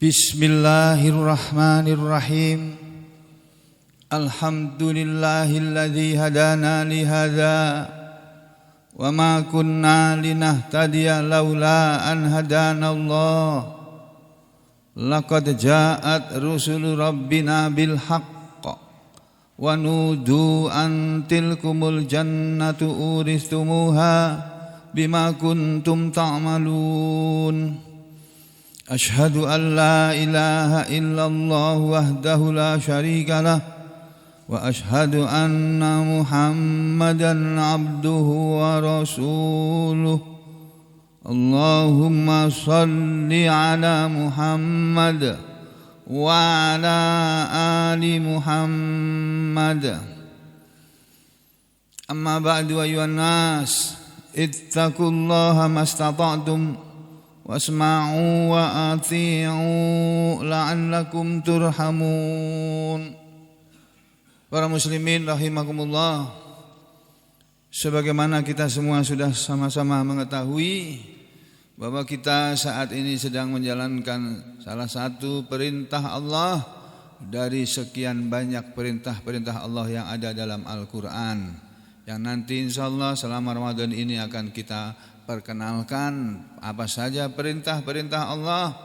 Bismillahirrahmanirrahim. Alhamdulillahilladzi hadana li hadza wa ma kunna linahtadiya laula an hadanallah. Laqad ja'at rusulu rabbina bil haqq wa nudu an tilkumul jannatu uristumuha bima kuntum ta'malun. Ashhadu an la ilaha illallah wahdahu la syarika lah wa ashhadu anna Muhammadan abduhu wa rasuluh. Allahumma salli ala Muhammad wa ala ali Muhammad. Amma ba'du ayyuhan nas, ittaqullaha mastata'tum wasma'u wa ati'u la'allakum turhamun. Para muslimin rahimakumullah, sebagaimana kita semua sudah sama-sama mengetahui bahwa kita saat ini sedang menjalankan salah satu perintah Allah dari sekian banyak perintah-perintah Allah yang ada dalam Al-Quran, yang nanti insyaallah selama Ramadan ini akan kita perkenalkan apa saja perintah-perintah Allah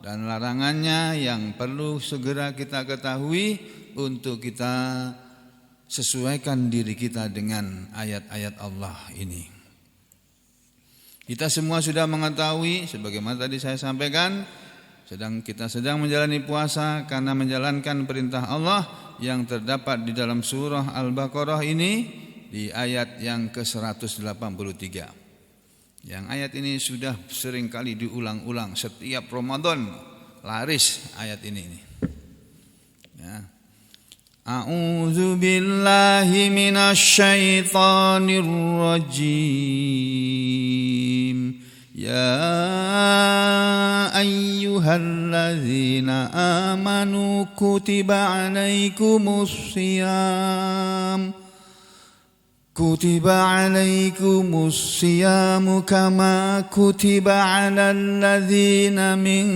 dan larangannya yang perlu segera kita ketahui untuk kita sesuaikan diri kita dengan ayat-ayat Allah ini. Kita semua sudah mengetahui, sebagaimana tadi saya sampaikan, kita sedang menjalani puasa karena menjalankan perintah Allah yang terdapat di dalam surah Al-Baqarah ini di ayat yang ke-183. Yang ayat ini sudah sering kali diulang-ulang setiap Ramadan, laris ayat ini. Ya. A'udzu billahi minasy syaithanir rajim. Ya ayyuhalladzina amanu kutiba 'alaikumus shiyam. Kutiba 'alaikumus syiyamu kama kutiba 'alal ladzina min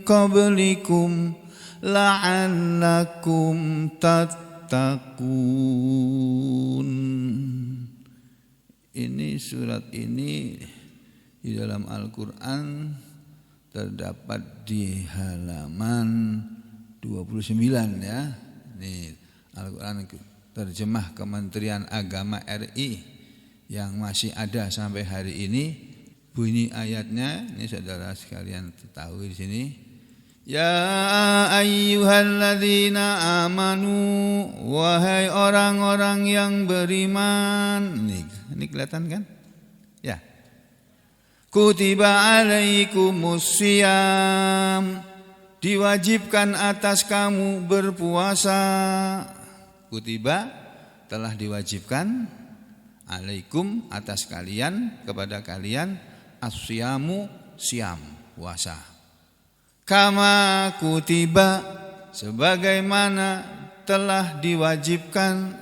qablikum la'allakum tattaqun. Ini surat ini di dalam Al-Qur'an terdapat di halaman 29 ya. Ini Al-Qur'an terjemah Kementerian Agama RI yang masih ada sampai hari ini. Bunyi ayatnya ini saudara sekalian tahu di sini. Ya ayyuhalladzina amanu, wahai orang-orang yang beriman. Ini kelihatan kan? Ya. Kutiba alaikumus syiyam, diwajibkan atas kamu berpuasa. Kutiba telah diwajibkan, alaikum atas kalian, kepada kalian, as-syamu syam, puasa. Kama kutiba, sebagaimana telah diwajibkan,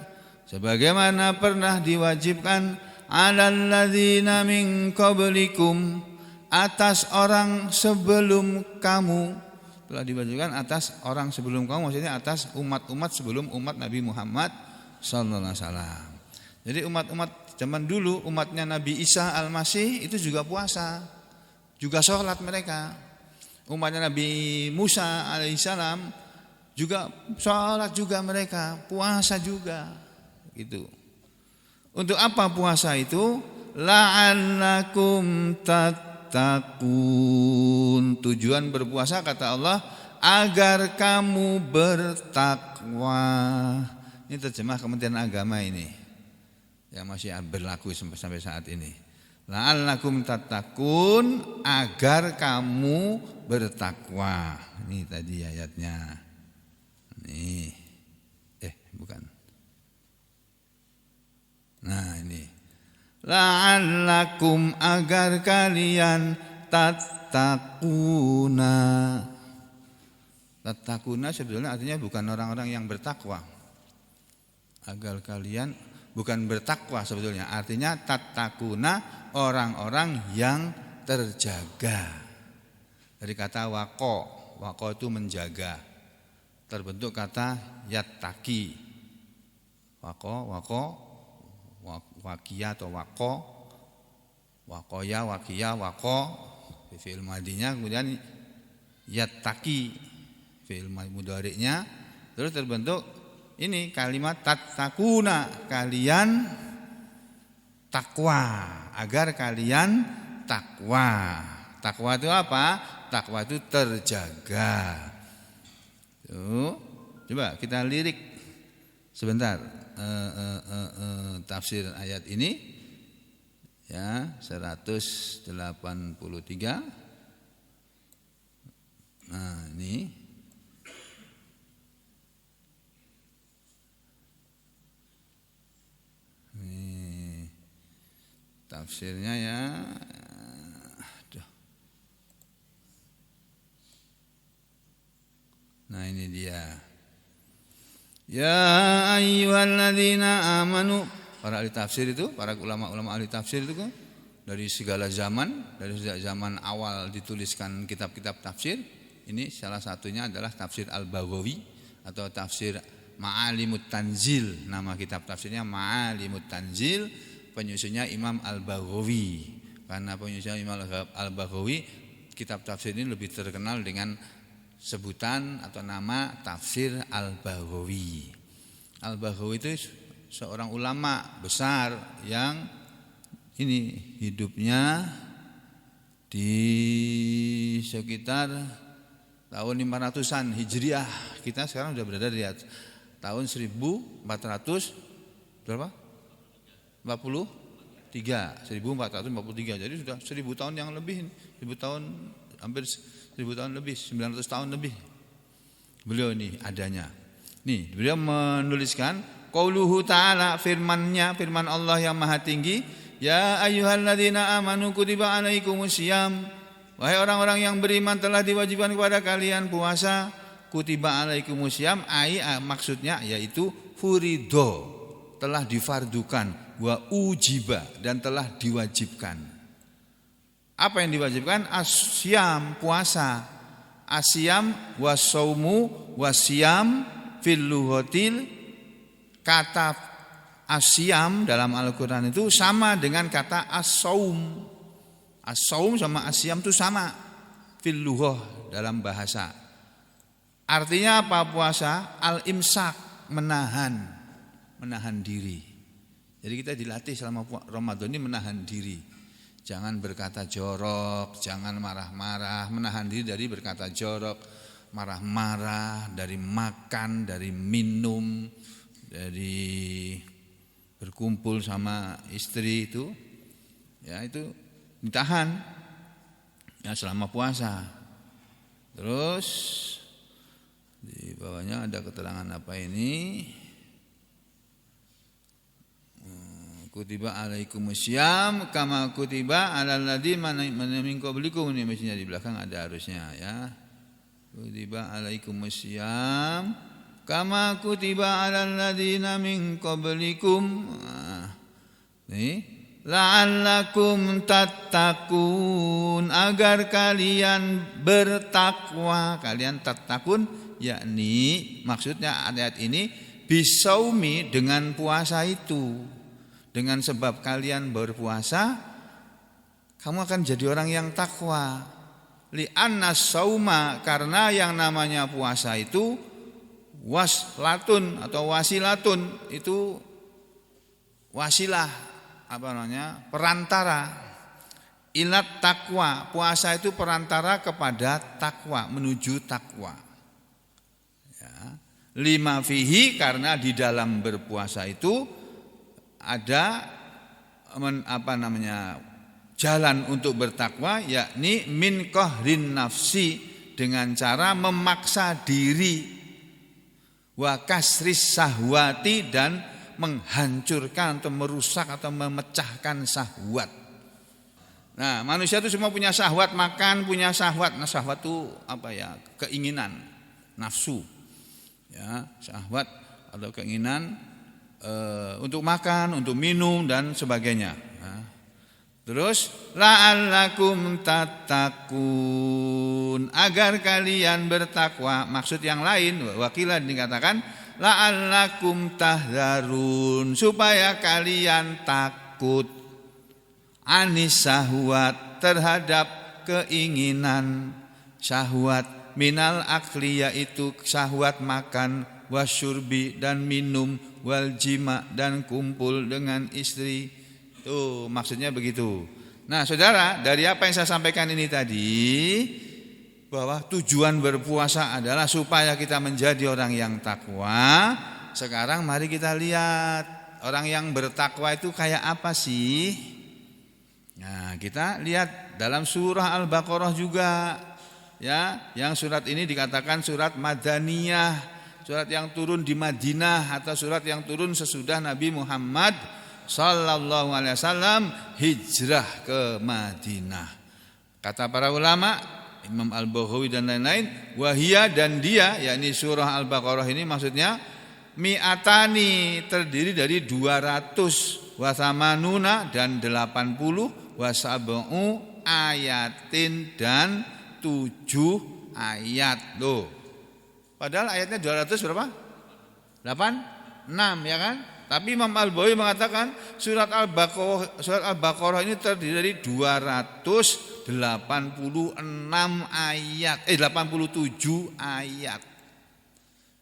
sebagaimana pernah diwajibkan, alal ladzina min qablikum, atas orang sebelum kamu. Telah diwajibkan atas orang sebelum kamu, maksudnya atas umat-umat sebelum umat Nabi Muhammad sallallahu alaihi wasallam. Jadi umat-umat zaman dulu, umatnya Nabi Isa Al-Masih itu juga puasa, juga sholat mereka. Umatnya Nabi Musa alaihissalam juga sholat juga mereka, puasa juga. Gitu. Untuk apa puasa itu? La'allakum tattaqun. Tujuan berpuasa kata Allah agar kamu bertakwa. Ini terjemah Kementerian Agama ini yang masih berlaku sampai saat ini. La'allakum tattaqun, agar kamu bertakwa. Ini tadi ayatnya. Nih. Bukan. Nah, ini. La'allakum, agar kalian tattaquna. Tattaquna sebetulnya artinya bukan orang-orang yang bertakwa. Agar kalian bukan bertakwa sebetulnya, artinya tattaquna, orang-orang yang terjaga. Dari kata waqo, Waqo itu menjaga. Terbentuk kata yattaqi. Waqo, waqiya atau waqo, waqoya, waqiya, waqo. Fi'il madinya kemudian yattaqi, fi'il mudhari'nya, terus terbentuk ini kalimat tattaquna, kalian takwa, agar kalian takwa. Takwa itu apa? Takwa itu terjaga. Tuh, coba kita lirik sebentar tafsir ayat ini. Ya, 183. Nah, ini tafsirnya ya. Aduh. Nah, ini dia. Ya ayyuhalladzina amanu. Para ahli tafsir itu, para ulama-ulama ahli tafsir itu kan dari segala zaman, dari sejak zaman awal dituliskan kitab-kitab tafsir, ini salah satunya adalah tafsir Al-Baghawi atau tafsir Ma'alimut Tanzil. Nama kitab tafsirnya Ma'alimut Tanzil, penyusunnya Imam Al-Baghawi. Karena penyusunnya Imam Al-Baghawi, kitab tafsir ini lebih terkenal dengan sebutan atau nama tafsir Al-Baghawi. Al-Baghawi itu seorang ulama besar yang ini hidupnya di sekitar tahun 500-an Hijriah. Kita sekarang sudah berada di tahun 1400 berapa? 43. 1443. Jadi sudah 1000 tahun yang lebih, 1000 tahun, hampir 1000 tahun lebih, 900 tahun lebih. Beliau ini adanya. Nih, beliau menuliskan qauluhu ta'ala, firman Allah yang maha tinggi, ya ayyuhalladzina amanu kutiba alaikumusiyam, wahai orang-orang yang beriman telah diwajibkan kepada kalian puasa. Kutiba alaikumusiyam maksudnya yaitu furido, telah difardukan, wa ujiba, dan telah diwajibkan. Apa yang diwajibkan? Asyam, puasa. Asyam wasaumu wasyam fil lughatil. Kata asyam dalam Al-Quran itu sama dengan kata as-saum. As-saum sama asyam itu sama fil lughah dalam bahasa. Artinya apa puasa? Al-imsak, menahan diri. Jadi kita dilatih selama Ramadan ini menahan diri. Jangan berkata jorok, jangan marah-marah, menahan diri dari berkata jorok, marah-marah, dari makan, dari minum, dari berkumpul sama istri itu, ya itu ditahan ya selama puasa. Terus di bawahnya ada keterangan apa ini? Kutiba alaikumusiyam kama kutiba alal ladzina min qablikum, ini mestinya di belakang ada harusnya ya. Kutiba alaikumusiyam kama kutiba alal ladzina min qablikum. Nih, la'allakum tattaqun, agar kalian bertakwa. Kalian tattaqun yakni maksudnya ayat ini bisaumi, dengan puasa itu. Dengan sebab kalian berpuasa, kamu akan jadi orang yang takwa. Li'anna sauma, karena yang namanya puasa itu waslatun atau wasilatun, itu wasilah, apa namanya, perantara. Ilat takwa, puasa itu perantara kepada takwa, menuju takwa. Ya. Lima fihi, karena di dalam berpuasa itu ada jalan untuk bertakwa, yakni min qahrin nafsi, dengan cara memaksa diri, wa kasris sahwati, dan menghancurkan atau merusak atau memecahkan syahwat. Nah, manusia itu semua punya syahwat, makan punya syahwat. Nah, syahwat itu apa ya? Keinginan, nafsu. Ya, syahwat atau keinginan untuk makan, untuk minum dan sebagainya. Nah, Terus la'allakum tattaqun, agar kalian bertakwa. Maksud yang lain, wakilan dikatakan la'allakum tahdzarun, supaya kalian takut anis syahwat, terhadap keinginan syahwat, minal akli, yaitu syahwat makan, wasyurbi dan minum, wal jima dan kumpul dengan istri. Tuh maksudnya begitu. Nah saudara, dari apa yang saya sampaikan ini tadi, bahwa tujuan berpuasa adalah supaya kita menjadi orang yang takwa. Sekarang mari kita lihat orang yang bertakwa itu kayak apa sih? Nah kita lihat dalam surah Al-Baqarah juga, ya, yang surat ini dikatakan surat Madaniyah, surat yang turun di Madinah atau surat yang turun sesudah Nabi Muhammad sallallahu alaihi wasallam hijrah ke Madinah. Kata para ulama, Imam Al-Baghawi dan lain-lain, wahia, dan dia, yakni surah Al-Baqarah ini maksudnya mi'atani, terdiri dari 200, wasamanuna dan 80, wasab'u ayatin dan 7 ayat. Loh, padahal ayatnya 200 berapa? 6 ya kan? Tapi Imam Al-Baghawi mengatakan surat Al-Baqarah ini terdiri dari 286 ayat, 87 ayat.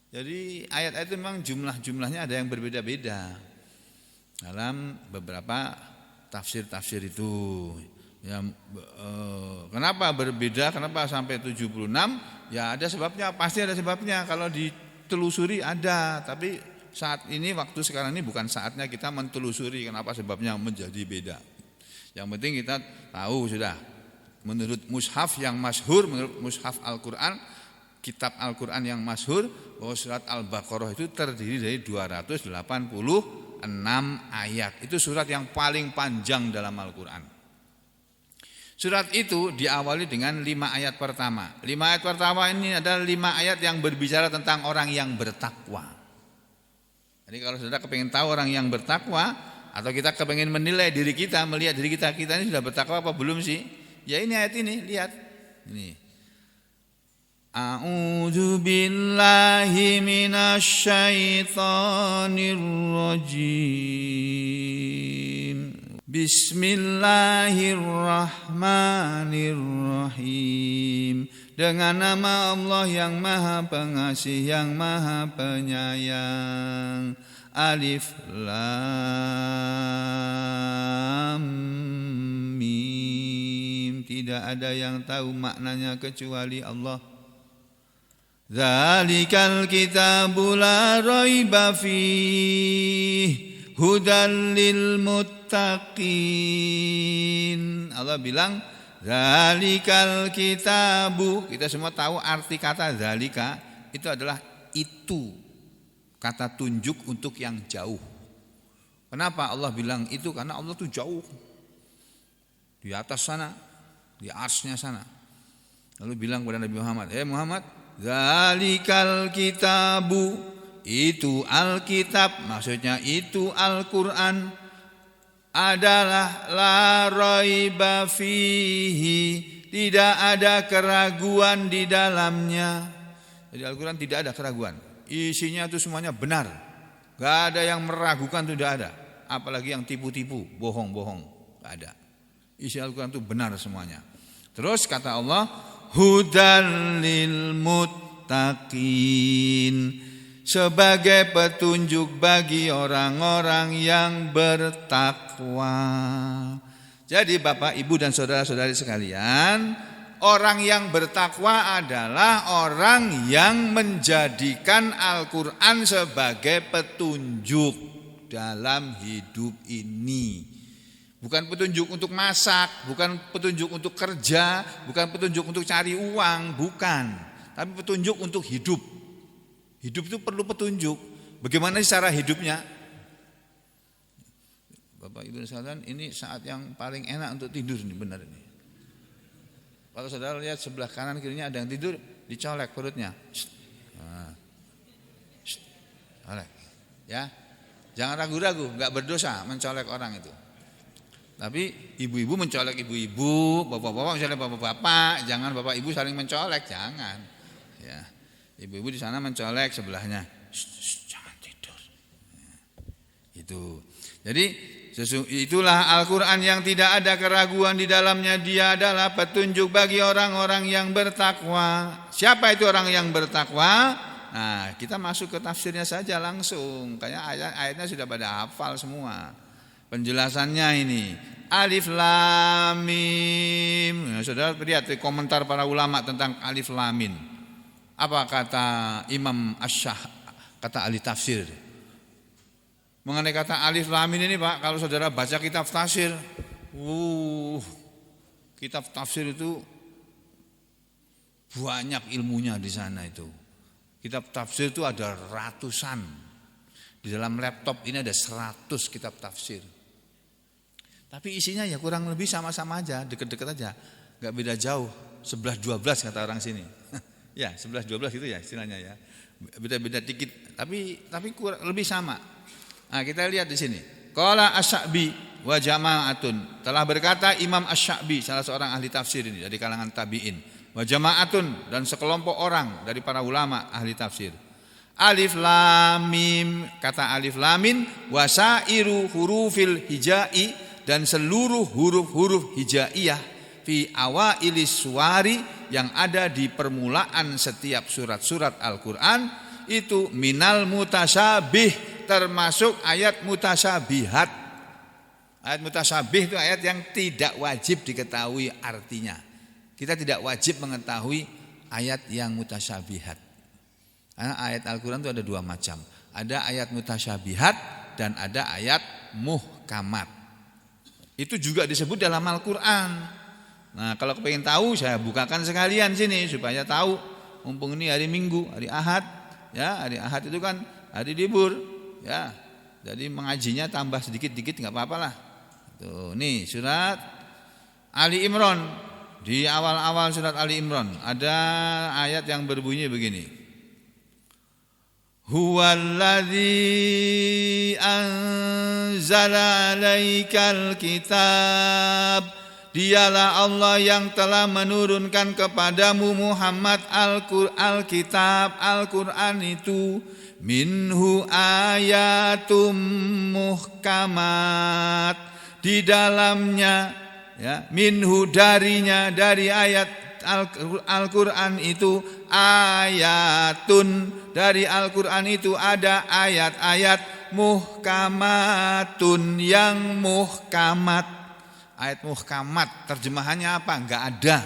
Jadi ayat-ayat itu memang jumlahnya ada yang berbeda-beda dalam beberapa tafsir-tafsir itu. Ya, kenapa berbeda? Kenapa sampai 76? Ya ada sebabnya, pasti ada sebabnya. Kalau ditelusuri ada, tapi saat ini, waktu sekarang ini bukan saatnya kita mentelusuri kenapa sebabnya menjadi beda. Yang penting kita tahu sudah, menurut mushaf yang masyhur, menurut mushaf Al-Quran, kitab Al-Quran yang masyhur, bahwa surat Al-Baqarah itu terdiri dari 286 ayat. Itu surat yang paling panjang dalam Al-Quran. Surat itu diawali dengan 5 ayat pertama. 5 ayat pertama ini adalah 5 ayat yang berbicara tentang orang yang bertakwa. Jadi kalau saudara kepengen tahu orang yang bertakwa, atau kita kepengen menilai diri kita, melihat diri kita ini sudah bertakwa apa belum sih? Ya ini ayat ini, lihat. Ini. A'udzu billahi minasy syaithanir rajim. Bismillahirrahmanirrahim. Dengan nama Allah yang Maha Pengasih, yang Maha Penyayang. Alif Lam Mim. Tidak ada yang tahu maknanya kecuali Allah. Dzalikal kitabu la raiba fihi hudal lil muttaqin. Allah bilang zalikal kitabu. Kita semua tahu arti kata zalika itu adalah itu, kata tunjuk untuk yang jauh. Kenapa Allah bilang itu? Karena Allah itu jauh, di atas sana, di arsnya sana. Lalu bilang kepada Nabi Muhammad, Muhammad, zalikal kitabu, itu Alkitab, maksudnya itu Al-Quran, adalah la raiba fihi, tidak ada keraguan di dalamnya. Jadi Al-Quran tidak ada keraguan, isinya itu semuanya benar, gak ada yang meragukan, tidak ada. Apalagi yang tipu-tipu, bohong-bohong, gak ada. Isi Al-Quran itu benar semuanya. Terus kata Allah, hudan lil muttaqin, sebagai petunjuk bagi orang-orang yang bertakwa. Jadi Bapak, Ibu dan saudara-saudari sekalian, orang yang bertakwa adalah orang yang menjadikan Al-Quran sebagai petunjuk dalam hidup ini. Bukan petunjuk untuk masak, bukan petunjuk untuk kerja, bukan petunjuk untuk cari uang, bukan. Tapi petunjuk untuk hidup. Hidup itu perlu petunjuk. Bagaimana cara hidupnya? Bapak Ibu sekalian, ini saat yang paling enak untuk tidur nih, benar ini. Kalau saudara lihat sebelah kanan kirinya ada yang tidur, dicolek perutnya. Colek. Ya. Jangan ragu-ragu, enggak berdosa mencolek orang itu. Tapi ibu-ibu mencolek ibu-ibu, bapak-bapak misalnya bapak-bapak, jangan bapak ibu saling mencolek, jangan. Ya. Ibu-ibu di sana mencolek sebelahnya. Jangan tidur. Itu. Jadi itulah Al-Qur'an yang tidak ada keraguan di dalamnya, dia adalah petunjuk bagi orang-orang yang bertakwa. Siapa itu orang yang bertakwa? Nah, kita masuk ke tafsirnya saja langsung. Kayak ayat-ayatnya sudah pada hafal semua. Penjelasannya ini Alif Lam Mim. Nah, saudara lihat komentar para ulama tentang Alif Lam Mim. Apa kata Imam Asy'ah, kata ahli tafsir mengenai kata Alif Lam Mim ini, Pak? Kalau saudara baca kitab tafsir, kitab tafsir itu banyak ilmunya di sana itu. Kitab tafsir itu ada ratusan. Di dalam laptop ini ada 100 kitab tafsir. Tapi isinya ya kurang lebih sama-sama aja, deket-deket aja, nggak beda jauh, 11-12 kata orang sini. Ya 11-12 gitu ya istilahnya ya, beda-beda dikit, tapi kurang lebih sama. Nah kita lihat di sini, qala Asy-Sya'bi wa jama'atun, telah berkata Imam Asy-Sya'bi, salah seorang ahli tafsir ini dari kalangan tabi'in, wa jama'atun, dan sekelompok orang dari para ulama ahli tafsir. Alif Lam Mim, kata Alif Lam Mim, wasairu hurufil hijai, dan seluruh huruf-huruf hijaiyah fi awailis suwari, yang ada di permulaan setiap surat-surat Al-Qur'an itu minal mutasyabih, termasuk ayat mutasyabihat. Ayat mutasyabih itu ayat yang tidak wajib diketahui artinya. Kita tidak wajib mengetahui ayat yang mutasyabihat. Karena ayat Al-Qur'an itu ada dua macam. Ada ayat mutasyabihat dan ada ayat muhkamat. Itu juga disebut dalam Al-Qur'an. Nah, kalau pengen tahu, saya bukakan sekalian sini supaya tahu. Mumpung ini hari Minggu, hari Ahad, ya, hari Ahad itu kan hari libur, ya. Jadi mengajinya tambah sedikit-dikit enggak apa-apalah. Tuh, nih surat Ali Imran. Di awal-awal surat Ali Imran ada ayat yang berbunyi begini. Huwallazi anzala 'alaikal kitab, dialah Allah yang telah menurunkan kepadamu Muhammad Al-Kitab, Al-Qur'an itu, minhu ayatum muhkamat, di dalamnya ya, minhu darinya, dari ayat Al-Qur'an itu ayatun, dari Al-Qur'an itu ada ayat-ayat muhkamatun, yang muhkamat. Ayat muhkamat terjemahannya apa? Enggak ada.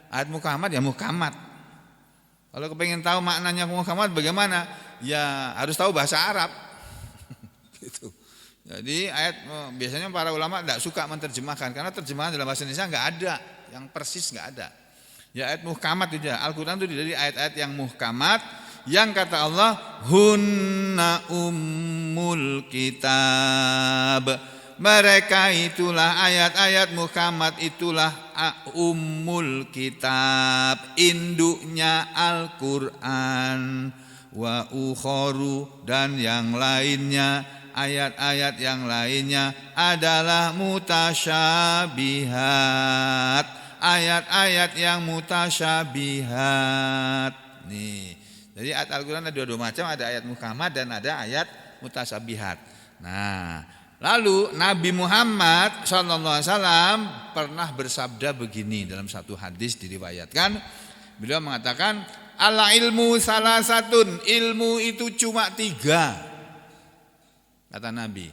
Ayat muhkamat ya muhkamat. Kalau kepengen tahu maknanya muhkamat bagaimana? Ya harus tahu bahasa Arab. Gitu. Jadi ayat, biasanya para ulama enggak suka menerjemahkan karena terjemahan dalam bahasa Indonesia enggak ada, yang persis enggak ada. Ya ayat muhkamat itu ya. Al-Qur'an itu dari ayat-ayat yang muhkamat, yang kata Allah hunna ummul kitab. Mereka itulah ayat-ayat muhkamat, itulah ummul kitab, induknya Al-Qur'an. Wa ukharu, dan yang lainnya, ayat-ayat yang lainnya adalah mutasyabihat, ayat-ayat yang mutasyabihat. Nih, jadi ayat Al-Qur'an ada dua macam, ada ayat muhkamat dan ada ayat mutasyabihat. Nah, lalu Nabi Muhammad SAW pernah bersabda begini dalam satu hadis diriwayatkan. Beliau mengatakan, al ilmu salasatun, ilmu itu cuma 3. Kata Nabi,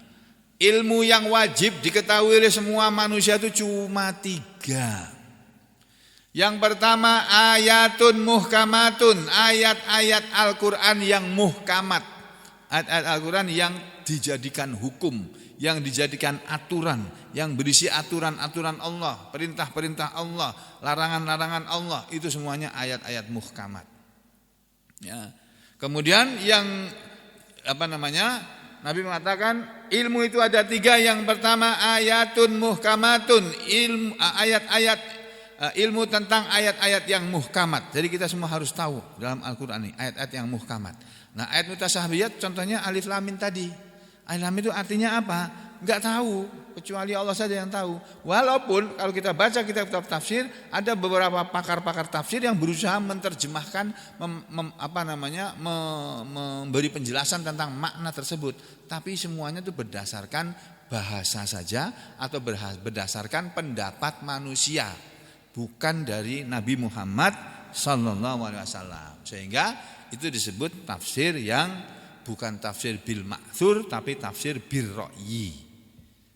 ilmu yang wajib diketahui oleh semua manusia itu cuma 3. Yang pertama ayatun muhkamatun, ayat-ayat Al-Qur'an yang muhkamat, ayat-ayat Al-Qur'an yang dijadikan hukum, yang dijadikan aturan, yang berisi aturan-aturan Allah, perintah-perintah Allah, larangan-larangan Allah, itu semuanya ayat-ayat muhkamat. Ya. Kemudian yang Nabi mengatakan ilmu itu ada 3. Yang pertama ayatun muhkamatun, ilmu tentang ayat-ayat yang muhkamat. Jadi kita semua harus tahu dalam Al-Qur'an ini ayat-ayat yang muhkamat. Nah, ayat mutasyabihat contohnya Alif Lam Mim tadi. Alif Lam Mim itu artinya apa? Enggak tahu. kecuali Allah saja yang tahu. Walaupun kalau kita baca kitab-kitab tafsir, ada beberapa pakar-pakar tafsir yang berusaha menerjemahkan, memberi penjelasan tentang makna tersebut. Tapi semuanya itu berdasarkan bahasa saja atau berdasarkan pendapat manusia, bukan dari Nabi Muhammad SAW. Sehingga itu disebut tafsir yang bukan tafsir bil ma'thur, tapi tafsir bil ra'yi.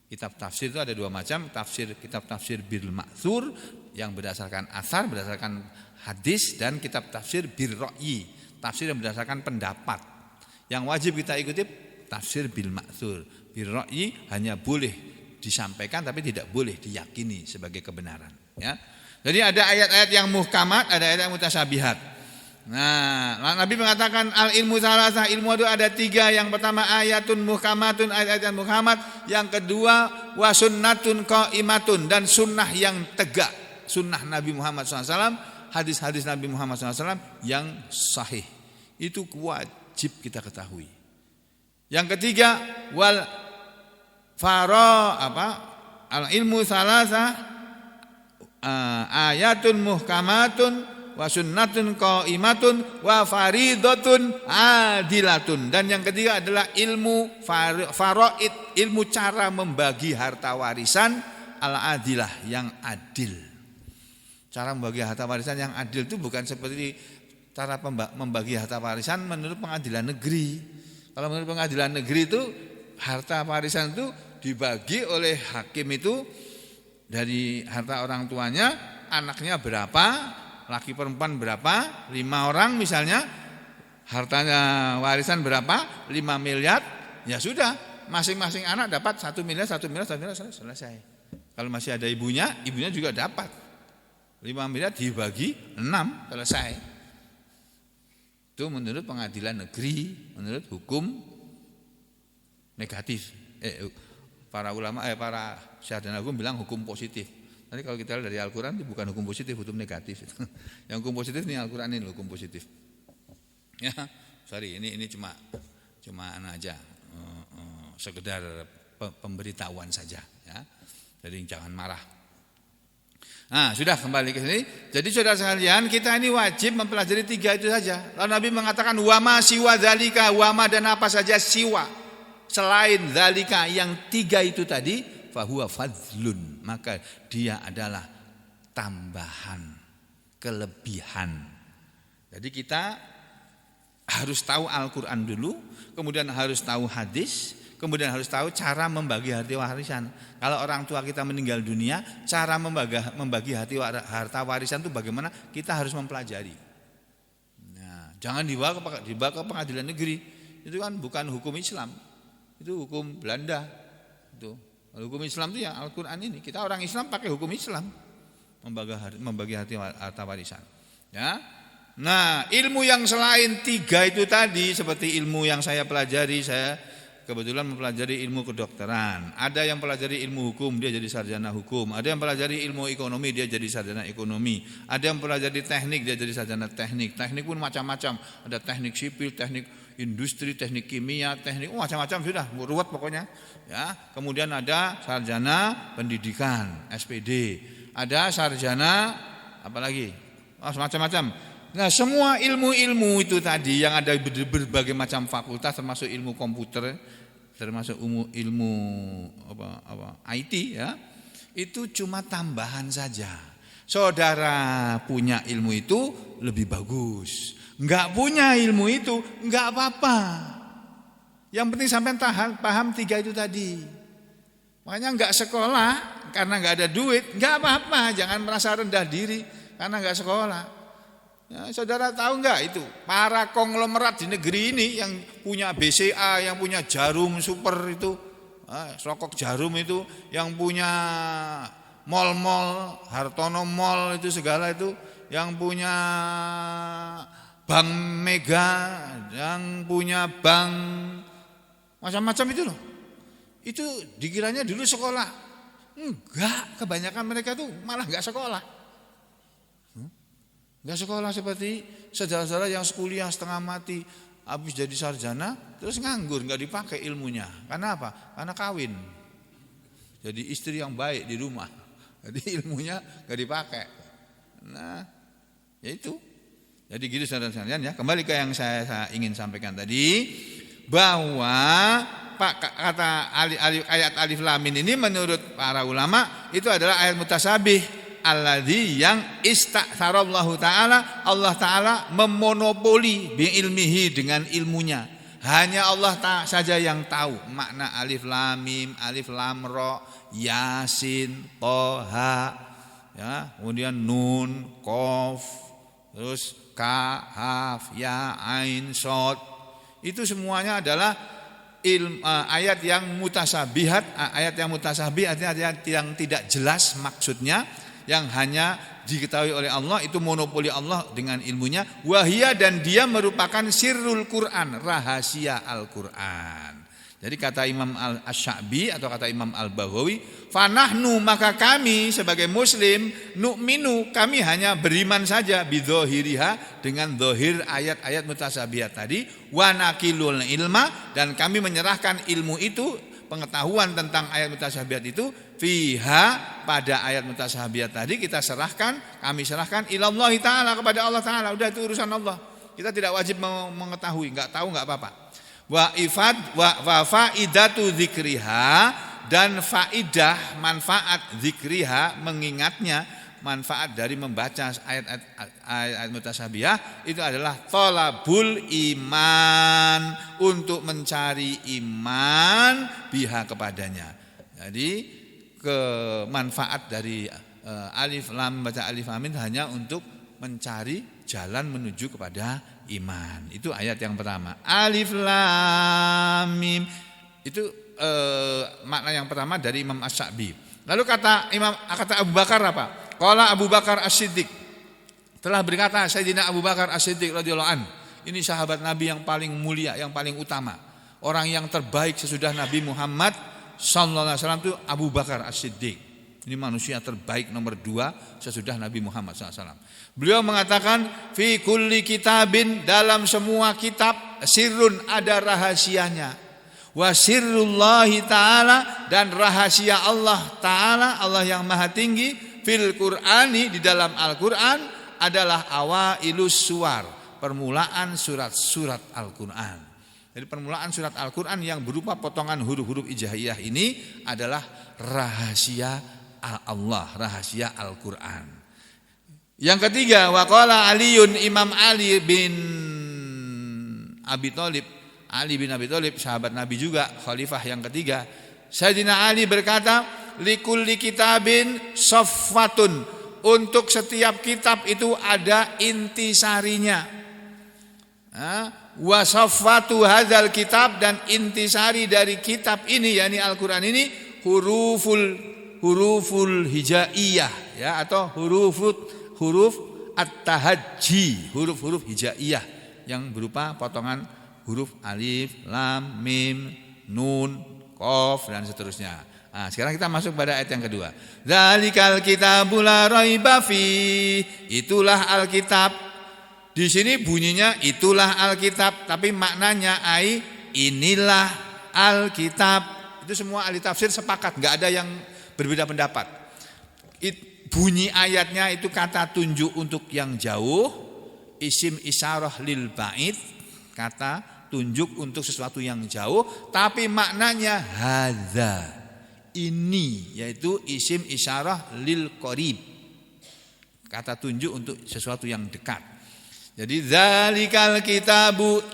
Kitab tafsir itu ada dua macam, kitab tafsir bil ma'thur yang berdasarkan asar, berdasarkan hadis, dan kitab tafsir bil ra'yi, tafsir yang berdasarkan pendapat. Yang wajib kita ikuti tafsir bil ma'thur. Bil ra'yi hanya boleh disampaikan tapi tidak boleh diyakini sebagai kebenaran, ya. Jadi ada ayat-ayat yang muhkamat, ada ayat yang mutasyabihat. Nah, Nabi mengatakan al ilmu salasah, ilmu itu ada 3. Yang pertama ayatun muhkamatun, ayat-ayat yang muhkamat. Yang kedua wasunnatun qaimatun, dan sunnah yang tegak, sunnah Nabi Muhammad SAW, hadis-hadis Nabi Muhammad SAW yang sahih. Itu wajib kita ketahui. Yang ketiga wal al ilmu salasah, ayatun muhkamatun wa sunnatun qaimatun wa faridatun adilatun. Dan yang ketiga adalah ilmu faraid, ilmu cara membagi harta warisan al-adilah, yang adil. Cara membagi harta warisan yang adil itu bukan seperti cara membagi harta warisan menurut pengadilan negeri. Kalau menurut pengadilan negeri itu harta warisan itu dibagi oleh hakim itu dari harta orang tuanya, anaknya berapa, laki perempuan berapa, 5 orang misalnya, hartanya warisan berapa, 5 miliar, ya sudah, masing-masing anak dapat 1 miliar, 1 miliar, 1 miliar, selesai. Kalau masih ada ibunya juga dapat 5 miliar dibagi 6, selesai. Itu menurut pengadilan negeri, menurut hukum negatif. Para ulama, para sarjana hukum bilang hukum positif. Nanti kalau kita lihat dari Al-Quran itu bukan hukum positif, hukum negatif. Yang hukum positif ini Al-Quran, ini hukum positif. Ya, sorry, ini cuma aja, sekedar pemberitahuan saja. Ya, jadi jangan marah. Nah, sudah kembali ke sini. Jadi saudara sekalian, kita ini wajib mempelajari 3 itu saja. Lalu Nabi mengatakan wama siwa dzalika, wama dan apa saja siwa selain dzalika, yang 3 itu tadi, fahuwa fadlun, maka dia adalah tambahan, kelebihan. Jadi kita harus tahu Al-Quran dulu, kemudian harus tahu hadis, kemudian harus tahu cara membagi harta warisan. Kalau orang tua kita meninggal dunia, cara membagi harta warisan itu bagaimana, kita harus mempelajari. Nah, jangan dibawa ke pengadilan negeri, itu kan bukan hukum Islam, itu hukum Belanda. Itu hukum Islam itu ya Al-Quran ini. Kita orang Islam pakai hukum Islam, membagi harta warisan. Ya. Nah, ilmu yang selain 3 itu tadi, seperti ilmu yang saya pelajari, saya kebetulan mempelajari ilmu kedokteran. Ada yang pelajari ilmu hukum, dia jadi sarjana hukum. Ada yang pelajari ilmu ekonomi, dia jadi sarjana ekonomi. Ada yang pelajari teknik, dia jadi sarjana teknik. Teknik pun macam-macam. Ada teknik sipil, teknik industri, teknik kimia, teknik macam-macam, sudah ruwet pokoknya. Ya, kemudian ada sarjana pendidikan, SPD. Ada sarjana apalagi? Macam-macam. Nah, semua ilmu-ilmu itu tadi yang ada berbagai macam fakultas, termasuk ilmu komputer, termasuk ilmu IT, ya, itu cuma tambahan saja. Saudara punya ilmu itu lebih bagus. Enggak punya ilmu itu enggak apa-apa. Yang penting sampai paham 3 itu tadi. Makanya enggak sekolah karena enggak ada duit, enggak apa-apa. Jangan merasa rendah diri karena enggak sekolah. Ya, saudara tahu enggak itu para konglomerat di negeri ini yang punya BCA, yang punya Jarum Super itu, Sokok Jarum itu, yang punya mall-mall, Hartono Mall itu segala itu, yang punya Bank Mega, yang punya bank macam-macam itu loh. Itu dikiranya dulu sekolah. Enggak, kebanyakan mereka tuh malah enggak sekolah. Enggak sekolah seperti saudara-saudara yang kuliah setengah mati, habis jadi sarjana terus nganggur, enggak dipakai ilmunya. Karena apa? Karena kawin. jadi istri yang baik di rumah. Jadi ilmunya gak dipakai. Nah, ya itu. Jadi gitu saudara sekalian ya. Kembali ke yang saya ingin sampaikan tadi, bahwa kata ayat alif lam mim ini menurut para ulama itu adalah ayat mutasabih, alladzi yang istaktsarallahu taala, Allah taala memonopoli bi ilmihi dengan ilmunya. Hanya Allah saja yang tahu makna alif lam mim, alif lam ra, yasin, toha, ya, kemudian nun, qaf, terus kaf, ya, ain, shad. Itu semuanya adalah ayat yang mutasabihat. Ayat yang mutasabih artinya ayat yang tidak jelas maksudnya, yang hanya diketahui oleh Allah, itu monopoli Allah dengan ilmunya. Wahia, dan dia merupakan sirrul Quran, rahasia Al-Quran. Jadi kata Imam Asy-Sya'bi atau kata Imam Al-Baghawi, fanahnu, maka kami sebagai muslim, nu'minu, kami hanya beriman saja, bidzahiriha, dengan zahir ayat-ayat mutasabihat tadi, wa nakilul ilma, dan kami menyerahkan ilmu itu, pengetahuan tentang ayat mutasabihat itu, fiha, pada ayat mutasabihat tadi kita serahkan, kami serahkan ilallahi ta'ala, kepada Allah ta'ala. Udah, itu urusan Allah, kita tidak wajib mengetahui, enggak tahu enggak apa-apa. Wa faidatu dzikriha, dan faidah, manfaat dzikriha, mengingatnya, manfaat dari membaca ayat mutasabihah itu adalah thalabul iman, untuk mencari iman biha, kepadanya. Jadi kemanfaat dari alif lam, baca alif lam itu hanya untuk mencari jalan menuju kepada iman. Itu ayat yang pertama. Alif lam mim itu makna yang pertama dari Imam Asy-Sya'bi. Lalu kata Abu Bakar apa? Qala Abu Bakar As-Siddiq, telah berkata Sayyidina Abu Bakar As-Siddiq radhiyallahu an. Ini sahabat Nabi yang paling mulia, yang paling utama. Orang yang terbaik sesudah Nabi Muhammad sallallahu alaihi wasallam itu Abu Bakar As-Siddiq. Ini manusia terbaik nomor 2 sesudah Nabi Muhammad SAW. Beliau mengatakan, fi kulli kitabin, dalam semua kitab, sirrun, ada rahasianya. Wa sirrullahi ta'ala, dan rahasia Allah ta'ala, Allah yang maha tinggi, fil Qur'ani, di dalam Al-Quran, adalah awailus suwar, permulaan surat-surat Al-Quran. Jadi permulaan surat Al-Quran yang berupa potongan huruf-huruf hijaiyah ini adalah rahasia Allah, rahasia Al-Quran. Yang ketiga, waqala Aliun, Imam Ali bin Abi Thalib, Ali bin Abi Thalib, sahabat Nabi juga, khalifah yang ketiga. Sayyidina Ali berkata, likulli kitabin safwatun, untuk setiap kitab itu ada intisarinya. Wa safwatu hadzal kitab, dan intisari dari kitab ini, yakni Al-Quran ini, huruful hijaiyah, ya, atau huruf at-tahajji, huruf-huruf hijaiyah yang berupa potongan huruf alif, lam, mim, nun, qaf, dan seterusnya. Nah, sekarang kita masuk pada ayat yang kedua. Dzalikal kitabul la raiba fi, itulah Alkitab. Di sini bunyinya itulah Alkitab, tapi maknanya inilah Alkitab. Itu semua ahli tafsir sepakat, enggak ada yang berbeda pendapat. Bunyi ayatnya itu kata tunjuk untuk yang jauh, isim isyarah lil ba'id, kata tunjuk untuk sesuatu yang jauh, tapi maknanya hadza, ini, yaitu isim isyarah lil qarib, kata tunjuk untuk sesuatu yang dekat. Jadi dzalikal kitabu,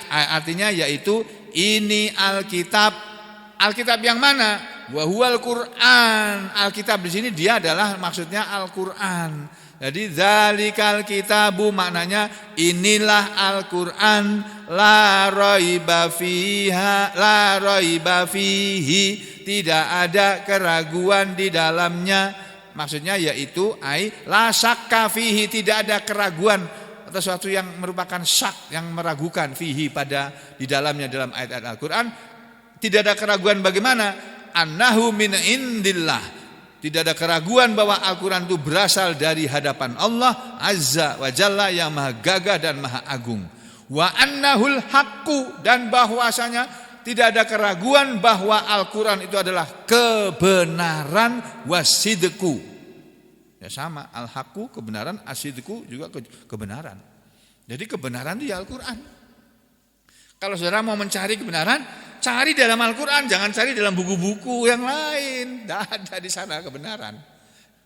artinya yaitu ini Alkitab. Alkitab yang mana? Wa huwal Qur'an. Alkitab di sini dia adalah maksudnya Al-Qur'an. Jadi dzalikal kitabu maknanya inilah Al-Qur'an, la raiba fiha, la raiba fihi, tidak ada keraguan di dalamnya. Maksudnya yaitu la syakka fihi, tidak ada keraguan atau sesuatu yang merupakan syak, yang meragukan, fihi, pada di dalamnya, dalam ayat-ayat Al-Qur'an. Tidak ada keraguan bagaimana? Annahu min indillah. Tidak ada keraguan bahwa Al-Quran itu berasal dari hadapan Allah Azza wa Jalla, yang maha gagah dan maha agung. Wa annahul haqqu, dan bahwasanya tidak ada keraguan bahwa Al-Quran itu adalah kebenaran wasidku. Ya sama, al-haqqu kebenaran, asidku juga kebenaran. Jadi kebenaran itu ya Al-Quran. Kalau saudara mau mencari kebenaran, cari dalam Al-Quran, jangan cari dalam buku-buku yang lain. Tidak ada di sana kebenaran.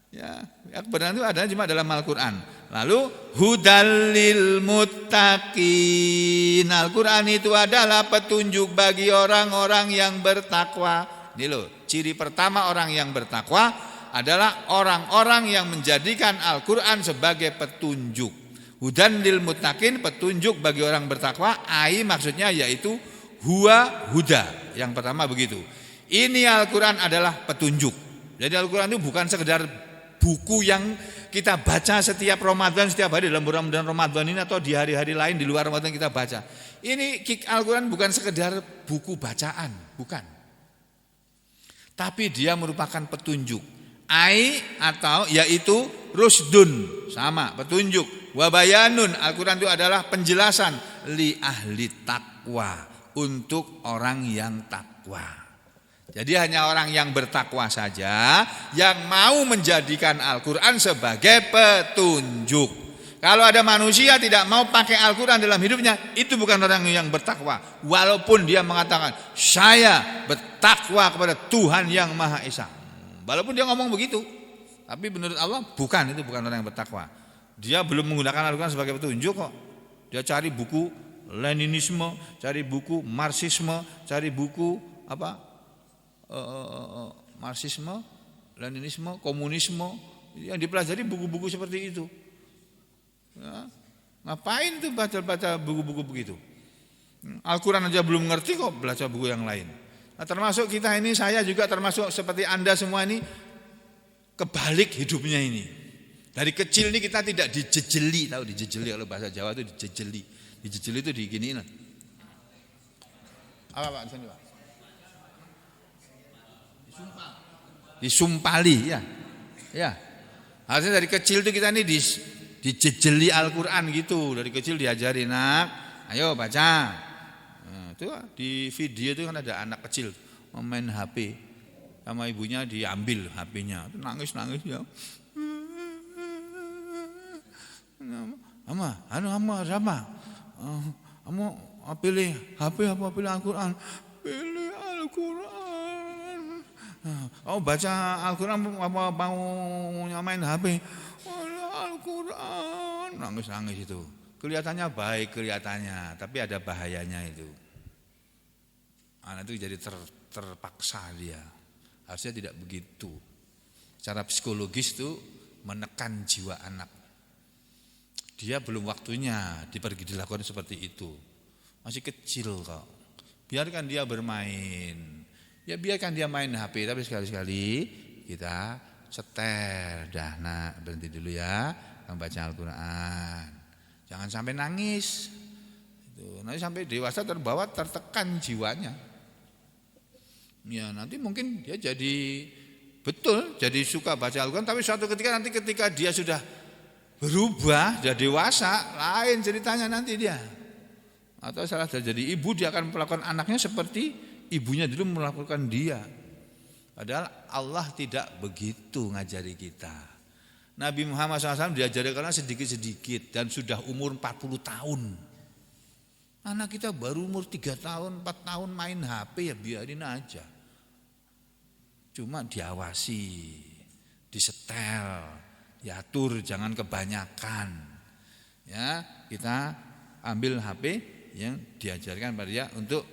Ya, kebenaran itu ada cuma dalam Al-Quran. Lalu hudallil muttaqin. Al-Quran itu adalah petunjuk bagi orang-orang yang bertakwa. Ini loh, ciri pertama orang yang bertakwa adalah orang-orang yang menjadikan Al-Quran sebagai petunjuk. Hudan lil muttaqin, petunjuk bagi orang bertakwa. Ai maksudnya yaitu huwa huda. Yang pertama begitu. Ini Al-Quran adalah petunjuk. Jadi Al-Quran itu bukan sekedar buku yang kita baca setiap Ramadan, setiap hari dalam bulan Ramadan ini atau di hari-hari lain di luar Ramadan kita baca. Ini Al-Quran bukan sekedar buku bacaan, bukan. Tapi dia merupakan petunjuk. Ai atau yaitu rusdun, sama petunjuk. Wabayanun, Al-Quran itu adalah penjelasan li ahli takwa, untuk orang yang takwa. Jadi hanya orang yang bertakwa saja yang mau menjadikan Al-Quran sebagai petunjuk. Kalau ada manusia tidak mau pakai Al-Quran dalam hidupnya, itu bukan orang yang bertakwa. Walaupun dia mengatakan saya bertakwa kepada Tuhan yang Maha Esa. Walaupun dia ngomong begitu, tapi menurut Allah bukan, itu bukan orang yang bertakwa. Dia belum menggunakan Al-Quran sebagai petunjuk kok. Dia cari buku Leninisme, cari buku Marxisme, cari buku Marxisme, Leninisme, komunisme. Yang dipelajari buku-buku seperti itu. Ya, ngapain tuh baca-baca buku-buku begitu? Al-Quran aja belum ngerti kok baca buku yang lain. Nah, termasuk kita ini, saya juga termasuk seperti Anda semua ini, kebalik hidupnya ini. Dari kecil ini kita tidak dijejeli, tahu dijejeli kalau bahasa Jawa itu dijejeli. Dijejeli itu diginiin. Apa Pak? Sini Pak. Disumpali ya. Ya. Harusnya dari kecil itu kita ini dijejeli Al-Quran gitu. Dari kecil diajari, nak, ayo baca. Nah, itu di video itu kan ada anak kecil main HP sama ibunya, diambil HP-nya. Nangis-nangis ya. Ama sama. Kamu pilih HP apa pilih Al-Quran? Pilih Al-Quran. Kamu baca Al-Quran apa mau main HP? Al-Quran. Nangis itu. Kelihatannya baik kelihatannya, tapi ada bahayanya itu. Anak itu jadi terpaksa dia. Harusnya tidak begitu. Secara psikologis itu menekan jiwa anak. Dia belum waktunya dilakukan seperti itu. Masih kecil kok. Biarkan dia bermain. Ya biarkan dia main HP, tapi sekali-sekali kita setel. Dah nak, berhenti dulu ya, kamu baca Al-Quran. Jangan sampai nangis. Nanti sampai dewasa terbawa, tertekan jiwanya. Ya nanti mungkin dia jadi suka baca Al-Quran, tapi suatu ketika dia sudah berubah, sudah dewasa, lain ceritanya nanti dia. Atau salah jadi ibu, dia akan melakukan anaknya seperti ibunya dulu melakukan dia. Padahal Allah tidak begitu ngajari kita. Nabi Muhammad SAW diajari karena sedikit-sedikit dan sudah umur 40 tahun. Anak kita baru umur 3 tahun, 4 tahun main HP, ya biarin aja. Cuma diawasi, disetel, diatur, jangan kebanyakan. Ya, kita ambil HP yang diajarkan pada dia untuk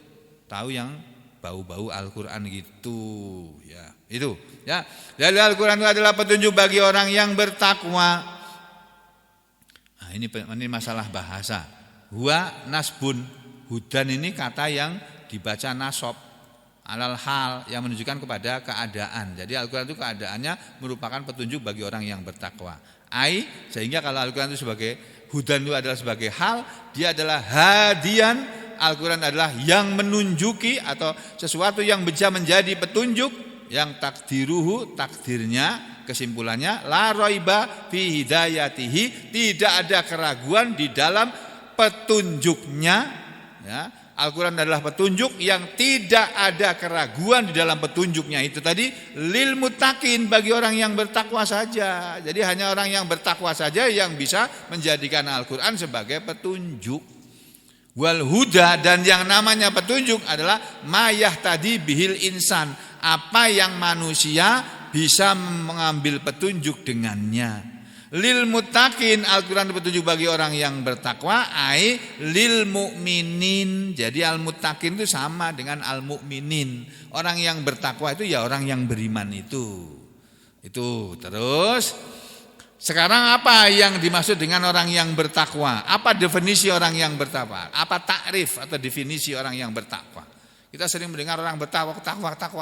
tahu yang bau-bau Al-Quran gitu. Ya, itu. Ya, dari Al-Quran itu adalah petunjuk bagi orang yang bertakwa. Nah, ini masalah bahasa. Huwa nasbun, hudan ini kata yang dibaca nasab alal hal, yang menunjukkan kepada keadaan. Jadi Al-Quran itu keadaannya merupakan petunjuk bagi orang yang bertakwa. Sehingga kalau Al-Quran itu sebagai hudan itu adalah sebagai hal, dia adalah hadian. Al-Quran adalah yang menunjuki atau sesuatu yang bisa menjadi petunjuk, yang takdiruhu, takdirnya, kesimpulannya la raiba fi hidayatihi, tidak ada keraguan di dalam petunjuknya, ya. Al-Quran adalah petunjuk yang tidak ada keraguan di dalam petunjuknya. Itu tadi lil muttaqin, bagi orang yang bertakwa saja. Jadi hanya orang yang bertakwa saja yang bisa menjadikan Al-Quran sebagai petunjuk. Wal huda, dan yang namanya petunjuk adalah mayah tadi bihil insan, apa yang manusia bisa mengambil petunjuk dengannya. Lil muttaqin, Al-Quran petunjuk bagi orang yang bertakwa, ai lil mu'minin. Jadi al muttaqin itu sama dengan al mu'minin. Orang yang bertakwa itu ya orang yang beriman itu. Itu terus. Sekarang apa yang dimaksud dengan orang yang bertakwa? Apa definisi orang yang bertakwa? Apa takrif atau definisi orang yang bertakwa? Kita sering mendengar orang bertakwa,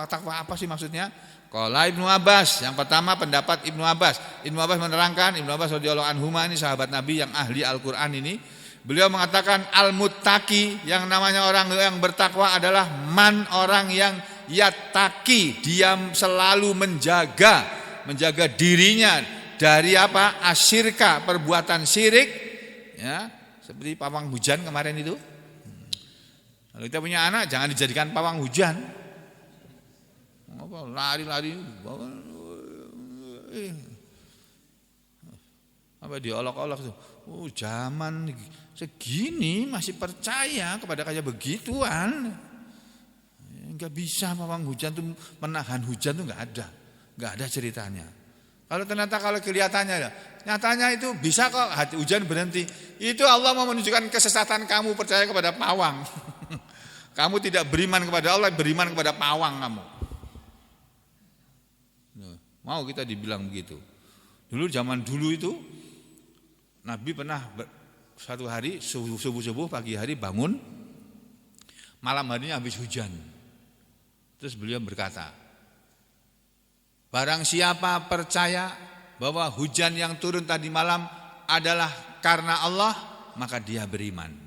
takwa. Apa sih maksudnya? Qala Ibnu Abbas, yang pertama pendapat Ibnu Abbas. Ibnu Abbas menerangkan, Ibnu Abbas radhiyallahu anhuma ini sahabat Nabi yang ahli Al-Qur'an ini. Beliau mengatakan al-muttaqi, yang namanya orang yang bertakwa adalah man, orang yang yattaqi, dia selalu menjaga dirinya dari apa? Asyirka, perbuatan syirik, ya, seperti pawang hujan kemarin itu. Kalau kita punya anak jangan dijadikan pawang hujan. Lari-lari apa diolok-olok tuh. Oh, zaman segini masih percaya kepada kayak begituan. Enggak bisa pawang hujan tuh menahan hujan tuh enggak ada ceritanya. Kalau ternyata kelihatannya nyatanya itu bisa kok hujan berhenti. Itu Allah mau menunjukkan kesesatan kamu percaya kepada pawang. Kamu tidak beriman kepada Allah, beriman kepada pawang kamu. Mau kita dibilang begitu. Dulu zaman dulu itu Nabi pernah satu hari subuh pagi hari bangun, malam harinya habis hujan. Terus beliau berkata, barang siapa percaya bahwa hujan yang turun tadi malam adalah karena Allah, maka dia beriman.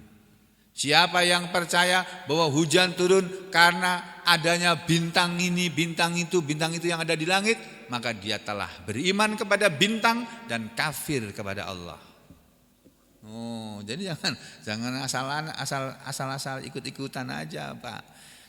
Siapa yang percaya bahwa hujan turun karena adanya bintang ini, bintang itu yang ada di langit, maka dia telah beriman kepada bintang dan kafir kepada Allah. Oh, jadi jangan asal-asal ikut-ikutan aja, Pak.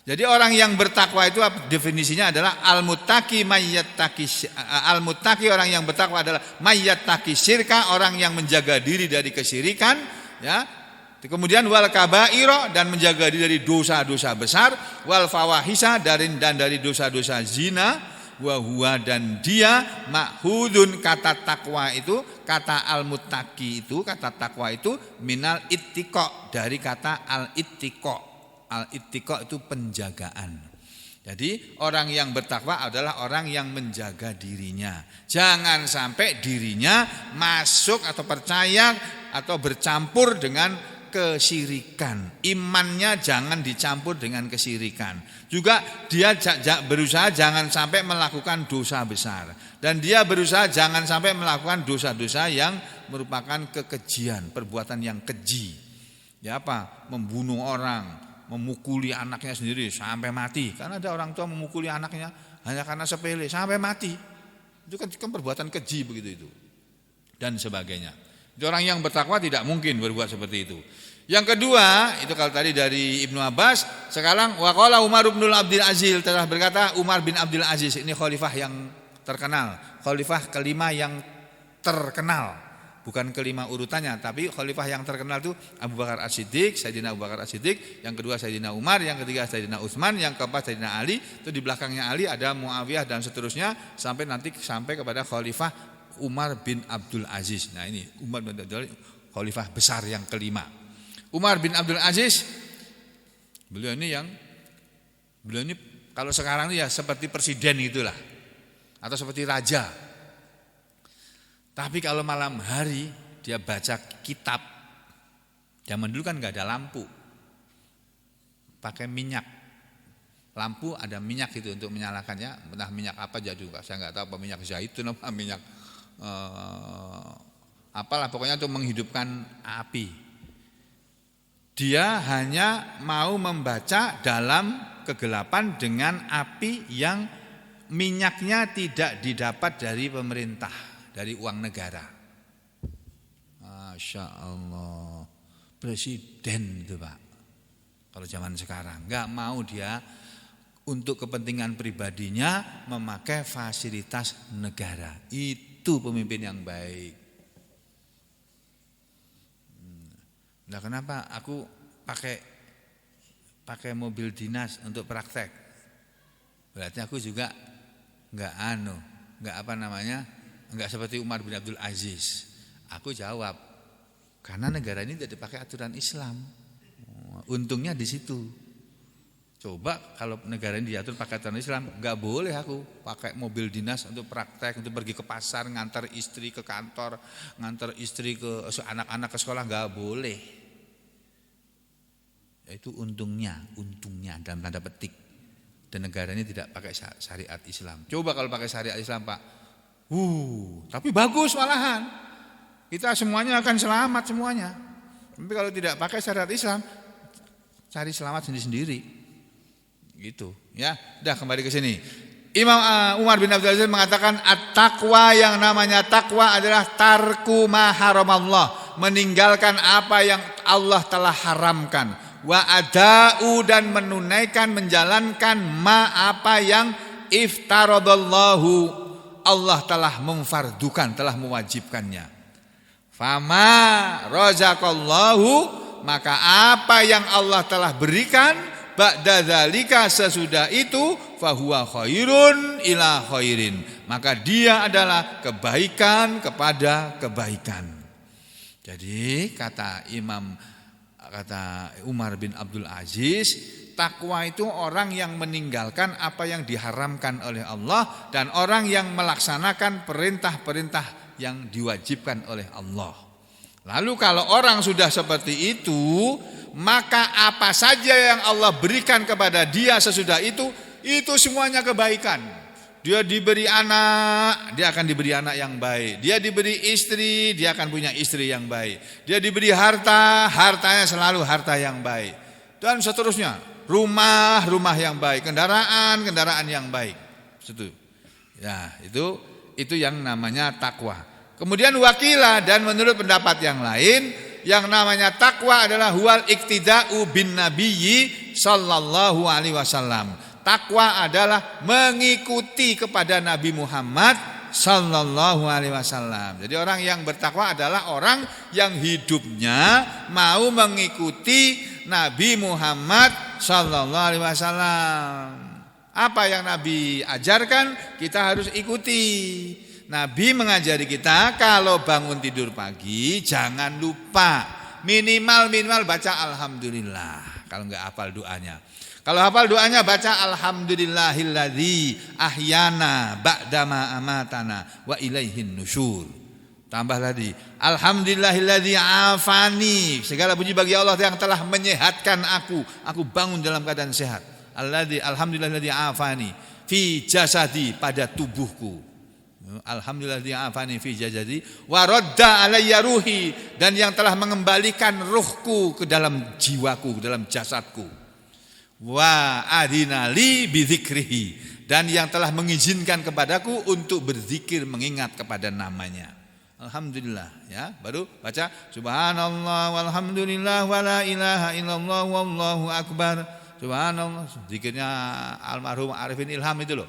Jadi orang yang bertakwa itu definisinya adalah al-muttaqi mayyattaqi. Al-muttaqi, orang yang bertakwa adalah mayyattaqi syirka, orang yang menjaga diri dari kesyirikan, ya. Kemudian wal kabairo, dan menjaga diri dari dosa-dosa besar, wal fawahisa, dan dari dosa-dosa zina, wa huwa, dan dia ma'hudun, kata takwa itu, kata al-muttaqi itu, kata takwa itu minal ittiqa, dari kata al-ittiqa. Al-ittiqa itu penjagaan. Jadi orang yang bertakwa adalah orang yang menjaga dirinya. Jangan sampai dirinya masuk atau percaya atau bercampur dengan kesyirikan. Imannya jangan dicampur dengan kesyirikan. Juga dia berusaha jangan sampai melakukan dosa besar. Dan dia berusaha jangan sampai melakukan dosa-dosa yang merupakan kekejian, perbuatan yang keji. Ya apa? Membunuh orang, memukuli anaknya sendiri sampai mati. Karena ada orang tua memukuli anaknya hanya karena sepele sampai mati. Itu kan perbuatan keji begitu itu. Dan sebagainya. Orang yang bertakwa tidak mungkin berbuat seperti itu. Yang kedua, itu kalau tadi dari Ibnu Abbas, sekarang waqala Umar bin Abdul Aziz, telah berkata Umar bin Abdul Aziz, ini khalifah yang terkenal, khalifah kelima yang terkenal. Bukan kelima urutannya, tapi khalifah yang terkenal itu Abu Bakar As-Siddiq, Sayyidina Abu Bakar As-Siddiq, yang kedua Sayyidina Umar, yang ketiga Sayyidina Utsman, yang keempat Sayyidina Ali, itu di belakangnya Ali ada Muawiyah dan seterusnya sampai kepada khalifah Umar bin Abdul Aziz. Nah ini Umar bin Abdul Aziz, khalifah besar yang kelima. Umar bin Abdul Aziz, beliau ini kalau sekarang ini ya seperti presiden itulah, atau seperti raja. Tapi kalau malam hari dia baca kitab, zaman dulu kan nggak ada lampu, pakai minyak. Lampu ada minyak itu untuk menyalakannya, entah minyak apa juga, saya nggak tahu apa minyak zaitun apa minyak apalah, pokoknya untuk menghidupkan api. Dia hanya mau membaca dalam kegelapan dengan api yang minyaknya tidak didapat dari pemerintah, dari uang negara. Masya Allah, presiden itu Pak. kalau zaman sekarang. Enggak mau dia untuk kepentingan pribadinya memakai fasilitas negara. Itu pemimpin yang baik. Nah, kenapa aku pakai mobil dinas untuk praktek? Berarti aku juga enggak seperti Umar bin Abdul Aziz. Aku jawab, karena negara ini tidak dipakai aturan Islam. Untungnya di situ. Coba kalau negara ini diatur pakai aturan Islam, enggak boleh aku pakai mobil dinas untuk praktek, untuk pergi ke pasar, ngantar istri ke kantor, ngantar istri ke anak-anak ke sekolah, enggak boleh. Itu untungnya dalam tanda petik. Dan negara ini tidak pakai syariat Islam. Coba kalau pakai syariat Islam, Pak. Tapi bagus malahan. Kita semuanya akan selamat semuanya. Tapi kalau tidak pakai syariat Islam, cari selamat sendiri-sendiri. Gitu, ya. Udah kembali ke sini. Imam Umar bin Abdul Aziz mengatakan at-taqwa, yang namanya takwa adalah tarku ma haramallah, meninggalkan apa yang Allah telah haramkan. Wa ada'u, dan menunaikan, menjalankan apa yang iftaradallahu, Allah telah memfardukan, telah mewajibkannya. Fama razaqallahu, maka apa yang Allah telah berikan, ba'da dzalika, sesudah itu, fahuwa khairun ila khairin, maka dia adalah kebaikan kepada kebaikan. Jadi kata Umar bin Abdul Aziz, takwa itu orang yang meninggalkan apa yang diharamkan oleh Allah dan orang yang melaksanakan perintah-perintah yang diwajibkan oleh Allah. Lalu kalau orang sudah seperti itu, maka apa saja yang Allah berikan kepada dia sesudah itu semuanya kebaikan. Dia diberi anak, dia akan diberi anak yang baik. Dia diberi istri, dia akan punya istri yang baik. Dia diberi harta, hartanya selalu harta yang baik. Dan seterusnya, rumah yang baik, kendaraan yang baik. Itu. Ya, itu yang namanya takwa. Kemudian wakila, dan menurut pendapat yang lain, yang namanya takwa adalah huwal iktida'u bin nabiyyi sallallahu alaihi wasallam. Takwa adalah mengikuti kepada Nabi Muhammad sallallahu alaihi wasallam. Jadi orang yang bertakwa adalah orang yang hidupnya mau mengikuti Nabi Muhammad sallallahu alaihi wasallam. Apa yang Nabi ajarkan kita harus ikuti. Nabi mengajari kita kalau bangun tidur pagi jangan lupa minimal baca alhamdulillah. Kalau enggak hafal doanya. Kalau hafal doanya baca alhamdulillahilladzi ahyana ba'dama amatana wa ilaihin nusyur. Tambah tadi alhamdulillahilladzi afani, segala puji bagi Allah yang telah menyehatkan aku bangun dalam keadaan sehat. Alhamdulillahilladzi afani fi jasadi, pada tubuhku. Alhamdulillahilladzi afani fi jasadi wa radda alayya ruhi, dan yang telah mengembalikan ruhku ke dalam jiwaku, ke dalam jasadku. Wa adinali bidzikrihi, dan yang telah mengizinkan kepadaku untuk berzikir mengingat kepada namanya. Alhamdulillah, ya. Baru baca subhanallah walhamdulillah wala ilaha illallah wallahu akbar. Subhanallah, zikirnya almarhum Arifin Ilham itu loh.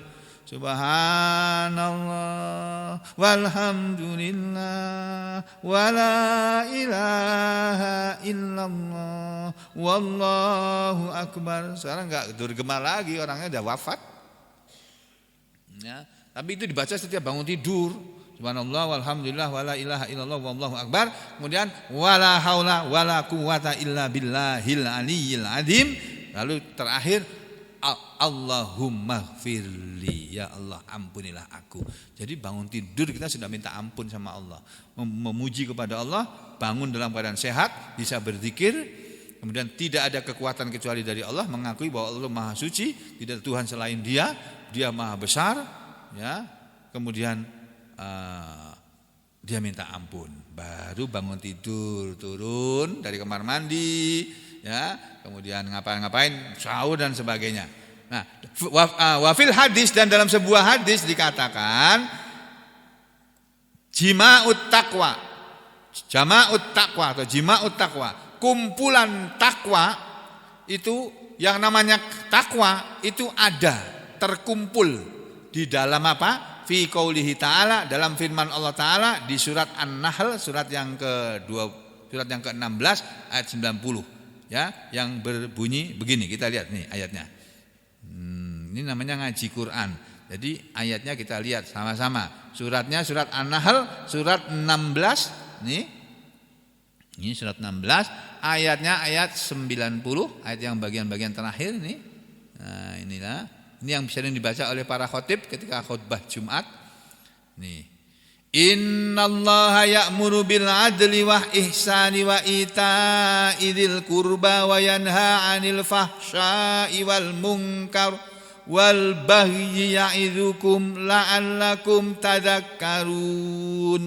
Subhanallah walhamdulillah wala ilaha illallah wallahu akbar. Sekarang enggak durgema lagi, orangnya udah wafat. Ya, tapi itu dibaca setiap bangun tidur. Subhanallah walhamdulillah wala ilaha illallah wallahu akbar. Kemudian wala haula wala quwata illa billahil aliyyil azim. Lalu terakhir Allahumma firli, ya Allah ampunilah aku. Jadi bangun tidur kita sudah minta ampun sama Allah, memuji kepada Allah, bangun dalam keadaan sehat, bisa berzikir, kemudian tidak ada kekuatan kecuali dari Allah, mengakui bahwa Allah Maha Suci, tidak ada Tuhan selain Dia, Dia Maha Besar, ya. Kemudian dia minta ampun, baru bangun tidur, turun dari kamar mandi, ya, kemudian ngapain sahur dan sebagainya. Nah, wafil hadis, dan dalam sebuah hadis dikatakan jama'ut taqwa atau jima'ut taqwa, kumpulan takwa itu yang namanya takwa itu ada terkumpul di dalam apa? Fi qaulihi ta'ala, dalam firman Allah Ta'ala di surat An-Nahl, surat yang ke-16 ayat 90 ya, yang berbunyi begini. Kita lihat nih ayatnya. Ini namanya ngaji Quran. Jadi ayatnya kita lihat sama-sama. Suratnya surat An-Nahl surat 16 nih. Ini surat 16, ayatnya ayat 90, ayat yang bagian-bagian terakhir ini. Nah, inilah. Ini yang sering dibaca oleh para khatib ketika khutbah Jumat. Nih. Innallaha ya'muru bil adli wa ihsani wa ita'i dzil qurba wa yanha 'anil fahsya'i wal munkar wal bagyi ya'idzukum la'allakum tadhakkarun.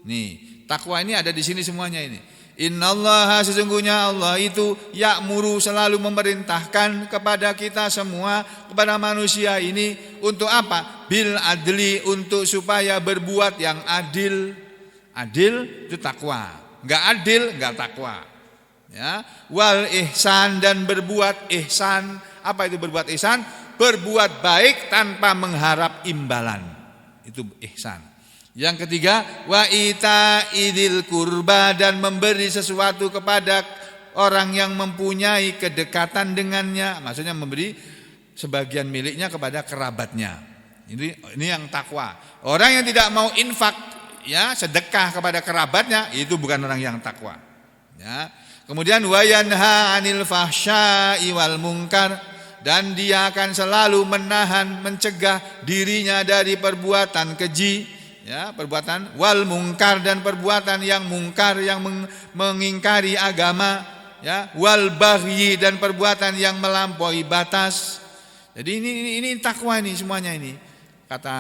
Nih, takwa ini ada di sini semuanya ini. Innallaha, sesungguhnya Allah itu ya'muru, selalu memerintahkan kepada kita semua, kepada manusia ini untuk apa? Bil adli, untuk supaya berbuat yang adil. Adil itu takwa. Enggak adil enggak takwa. Ya, wal ihsan, dan berbuat ihsan. Apa itu berbuat ihsan? Berbuat baik tanpa mengharap imbalan. Itu ihsan. Yang ketiga, wa ita'idil kurba, dan memberi sesuatu kepada orang yang mempunyai kedekatan dengannya. Maksudnya memberi sebagian miliknya kepada kerabatnya. Ini yang takwa. Orang yang tidak mau infak, ya, sedekah kepada kerabatnya, itu bukan orang yang takwa. Ya. Kemudian wa yanha 'anil fahsya'i wal munkar, dan dia akan selalu menahan, mencegah dirinya dari perbuatan keji. Ya, perbuatan wal mungkar, dan perbuatan yang mungkar, yang mengingkari agama, ya, wal baghi, dan perbuatan yang melampaui batas. Jadi ini takwa ini semuanya ini. Kata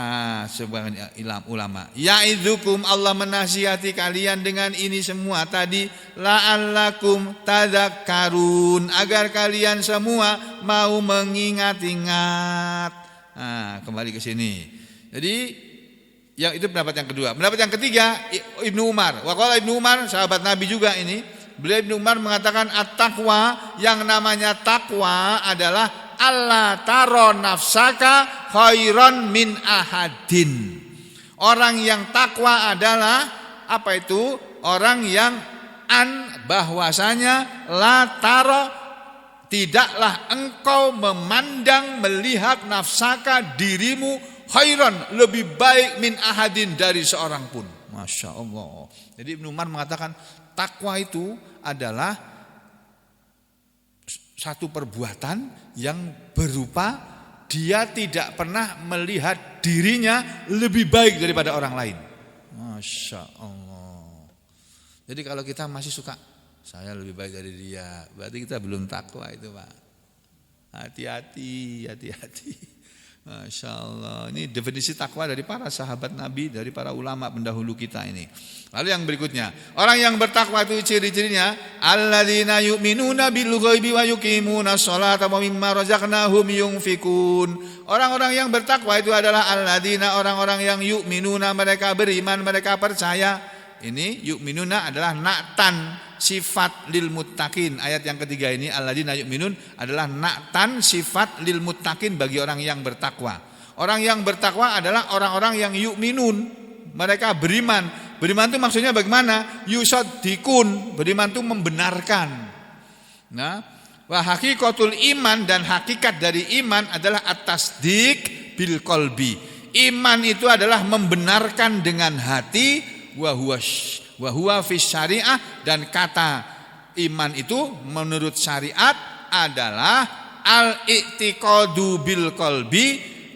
sebagian ulama, ya'idzukum, Allah menasihati kalian dengan ini semua tadi, la'allakum tadhakkarun, agar kalian semua mau mengingat-ingat. Nah, kembali ke sini. Jadi yang itu pendapat yang kedua. Pendapat yang ketiga, Ibnu Umar. Waqala Ibnu Umar, sahabat Nabi juga ini. Beliau Ibnu Umar mengatakan at-taqwa, yang namanya takwa adalah alla taro nafsaka khairan min ahadin. Orang yang takwa adalah apa itu? Orang yang bahwasanya la taro, tidaklah engkau memandang, melihat nafsaka, dirimu, khairan, lebih baik, min ahadin, dari seorang pun. Masya Allah. Jadi Ibnu Umar mengatakan takwa itu adalah satu perbuatan yang berupa dia tidak pernah melihat dirinya lebih baik daripada orang lain. Masya Allah. Jadi kalau kita masih suka saya lebih baik dari dia, berarti kita belum takwa itu, Pak. Hati-hati. Masya Allah. Ini definisi takwa dari para sahabat Nabi, dari para ulama pendahulu kita ini. Lalu yang berikutnya, orang yang bertakwa itu ciri-cirinya alladzina yu'minuna bil ghaibi wa yuqimuna sholata wa mimma razaqnahum yunfikun. Orang-orang yang bertakwa itu adalah alladzina, orang-orang yang yu'minuna, mereka beriman, mereka percaya. Ini yu'minuna adalah na'tan, sifat lil muttaqin. Ayat yang ketiga ini alladzina yu'minun adalah na'tan, sifat lil muttaqin, bagi orang yang bertakwa. Orang yang bertakwa adalah orang-orang yang yu'minun, mereka beriman. Beriman itu maksudnya bagaimana? Yusaddikun, beriman itu membenarkan. Nah, wa haqiqatul iman, dan hakikat dari iman adalah at-tasdiq bil qalbi. Iman itu adalah membenarkan dengan hati, wa huwa fi syariah, dan kata iman itu menurut syariat adalah al-i'tiqadu bil qalbi,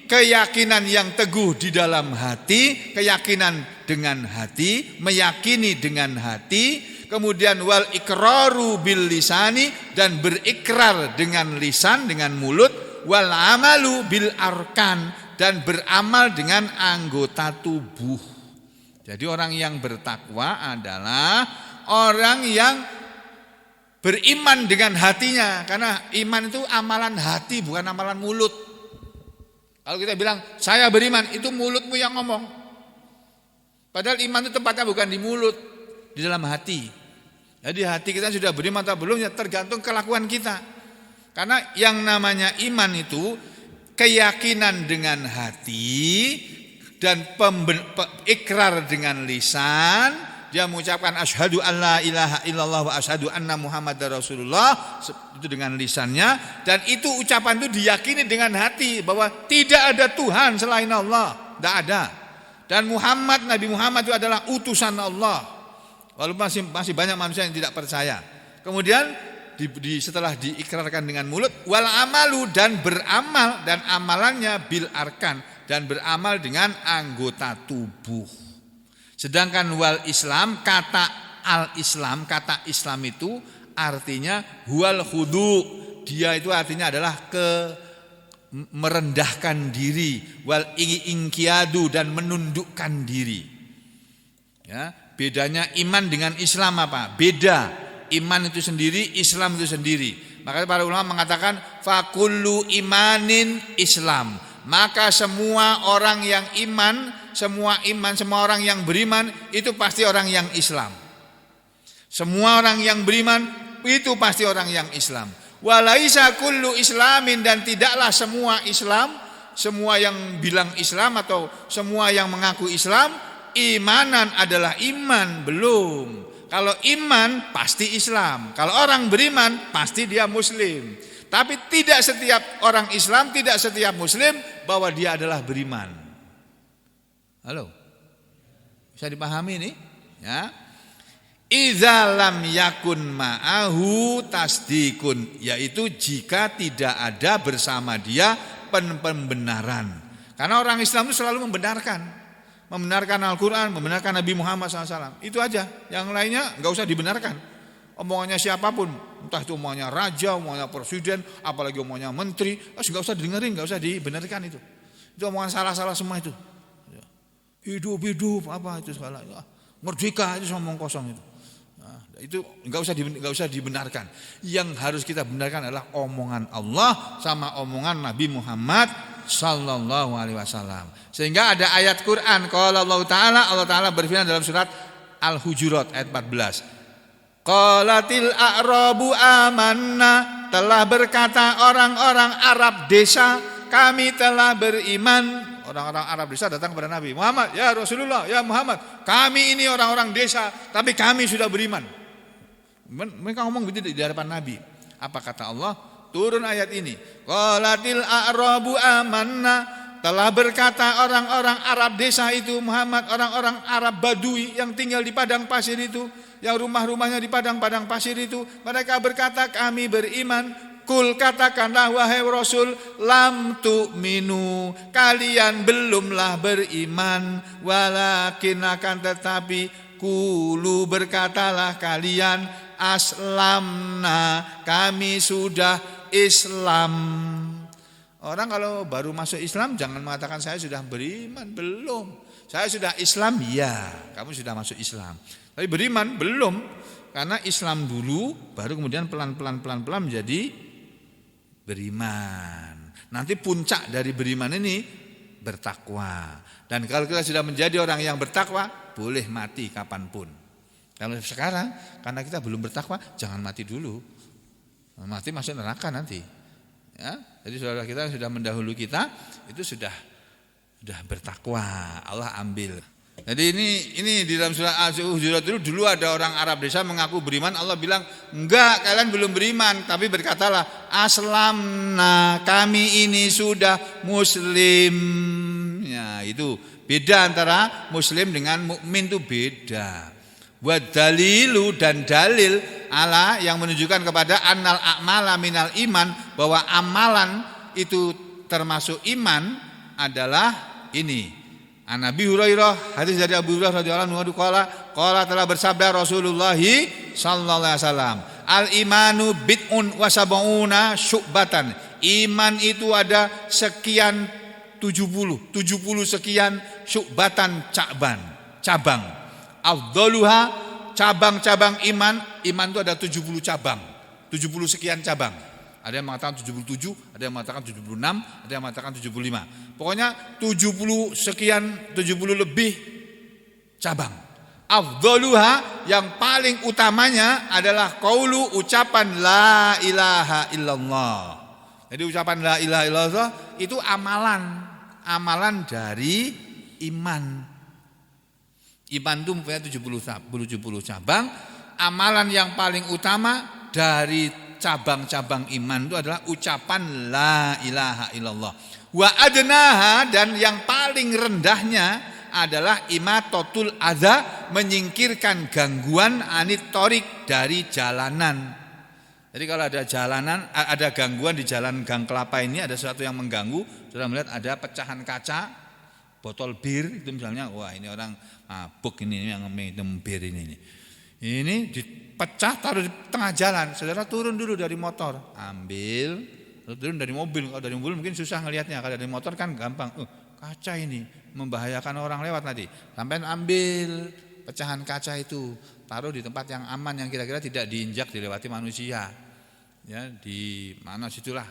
keyakinan yang teguh di dalam hati, keyakinan dengan hati, meyakini dengan hati. Kemudian wal iqraru bil lisani, dan berikrar dengan lisan, dengan mulut. Wal amalu bil arkan, dan beramal dengan anggota tubuh. Jadi orang yang bertakwa adalah orang yang beriman dengan hatinya, karena iman itu amalan hati, bukan amalan mulut. Kalau kita bilang saya beriman, itu mulutmu yang ngomong. Padahal iman itu tempatnya bukan di mulut, di dalam hati. Jadi hati kita sudah beriman atau belum, ya tergantung kelakuan kita. Karena yang namanya iman itu keyakinan dengan hati dan ikrar dengan lisan. Dia mengucapkan asyhadu alla ilaha illallah wa asyhadu anna muhammadar rasulullah, itu dengan lisannya, dan itu ucapan itu diyakini dengan hati bahwa tidak ada Tuhan selain Allah, tidak ada. Dan Nabi Muhammad itu adalah utusan Allah. Walaupun masih banyak manusia yang tidak percaya. Kemudian setelah diikrarkan dengan mulut, wal amalu, dan beramal, dan amalannya bil arkan, dan beramal dengan anggota tubuh. Sedangkan wal Islam, kata al-Islam, kata Islam itu artinya huwal khudu. Dia itu artinya adalah merendahkan diri, wal ingkiadu, dan menundukkan diri. Ya, bedanya iman dengan Islam apa? Beda. Iman itu sendiri, Islam itu sendiri. Makanya para ulama mengatakan fakullu imanin Islam. Maka semua orang yang semua orang yang beriman itu pasti orang yang Islam. Semua orang yang beriman itu pasti orang yang Islam. Walaisa kullu islamin, dan tidaklah semua Islam, semua yang bilang Islam atau semua yang mengaku Islam, imanan adalah iman, belum. Kalau iman pasti Islam. Kalau orang beriman pasti dia Muslim. Tapi tidak setiap orang Islam, tidak setiap Muslim bahwa dia adalah beriman. Halo, bisa dipahami ini? Ya. Idza lam yakun ma'ahu tasdikun, yaitu jika tidak ada bersama dia pembenaran. Karena orang Islam itu selalu membenarkan Al-Quran, membenarkan Nabi Muhammad SAW. Itu aja, yang lainnya nggak usah dibenarkan. Omongannya siapapun, entah itu omongannya raja, omongannya presiden, apalagi omongannya menteri, nggak usah dengerin, nggak usah dibenarkan itu. Itu omongan salah-salah semua itu. Hidup apa itu segala, merdeka itu omong kosong itu. Nah, itu nggak usah dibenarkan. Yang harus kita benarkan adalah omongan Allah sama omongan Nabi Muhammad sallallahu alaihi wasallam. Sehingga ada ayat Quran, qala Allah Taala berfirman dalam surat Al-Hujurat ayat 14. Qalatil a'rabu amanna, telah berkata orang-orang Arab desa, kami telah beriman. Orang-orang Arab desa datang kepada Nabi Muhammad, ya Rasulullah, ya Muhammad, kami ini orang-orang desa, tapi kami sudah beriman. Mereka ngomong begitu di hadapan Nabi. Apa kata Allah? Turun ayat ini. Qalatil a'rabu amanna, telah berkata orang-orang Arab desa itu Muhammad, orang-orang Arab Badui yang tinggal di padang pasir itu, yang rumah-rumahnya di padang-padang pasir itu, mereka berkata kami beriman. Kul, katakanlah wahai Rasul, lam tu'minu, kalian belumlah beriman, walakin akan tetapi kulu, berkatalah kalian, aslamna, kami sudah Islam. Orang kalau baru masuk Islam jangan mengatakan saya sudah beriman, belum. Saya sudah Islam, ya, kamu sudah masuk Islam. Tapi beriman belum, karena Islam dulu, baru kemudian pelan-pelan menjadi beriman. Nanti puncak dari beriman ini bertakwa. Dan kalau kita sudah menjadi orang yang bertakwa, boleh mati kapanpun. Kalau sekarang, karena kita belum bertakwa, jangan mati dulu. Mati masuk neraka nanti. Ya, jadi saudara kita yang sudah mendahului kita itu sudah bertakwa, Allah ambil. Jadi ini di dalam surah Al-Hujurat dulu ada orang Arab desa mengaku beriman, Allah bilang, enggak, kalian belum beriman, tapi berkatalah aslamna, kami ini sudah muslim. Ya, itu beda antara muslim dengan mukmin, itu beda. Buat dalilu, dan dalil ala yang menunjukkan kepada annal a'mala minal iman, bahwa amalan itu termasuk iman adalah ini. An Abi Hurairah, hadis dari Abu Hurairah radhiyallahu anhu, qala telah bersabda Rasulullah sallallahu alaihi wasallam, al imanu bid'un wa sab'una syu'batan. Iman itu ada sekian 70 sekian syu'batan, cabang. Afdaluha, cabang-cabang iman itu ada 70 cabang, 70 sekian cabang. Ada yang mengatakan 77, ada yang mengatakan 76, ada yang mengatakan 75. Pokoknya 70 sekian, 70 lebih cabang. Afdhaluha, yang paling utamanya adalah qaulu, ucapan la ilaha illallah. Jadi ucapan la ilaha illallah itu amalan dari iman. Iman itu punya 70 cabang. Amalan yang paling utama dari cabang-cabang iman itu adalah ucapan la ilaha illallah. Wa adnaha, dan yang paling rendahnya adalah imatotul adza, menyingkirkan gangguan anit torik, dari jalanan. Jadi kalau ada jalanan, ada gangguan di jalan Gang Kelapa ini, ada sesuatu yang mengganggu, sudah melihat ada pecahan kaca, botol bir itu misalnya, wah ini orang mabuk ini yang minum bir ini. Ini dipecah taruh di tengah jalan, saudara turun dulu dari motor, ambil, turun dari mobil. Kalau dari mobil mungkin susah ngelihatnya, kalau dari motor kan gampang. Kaca ini membahayakan orang lewat tadi. Sampai ambil pecahan kaca itu, taruh di tempat yang aman, yang kira-kira tidak diinjak, dilewati manusia. Ya, di mana situlah,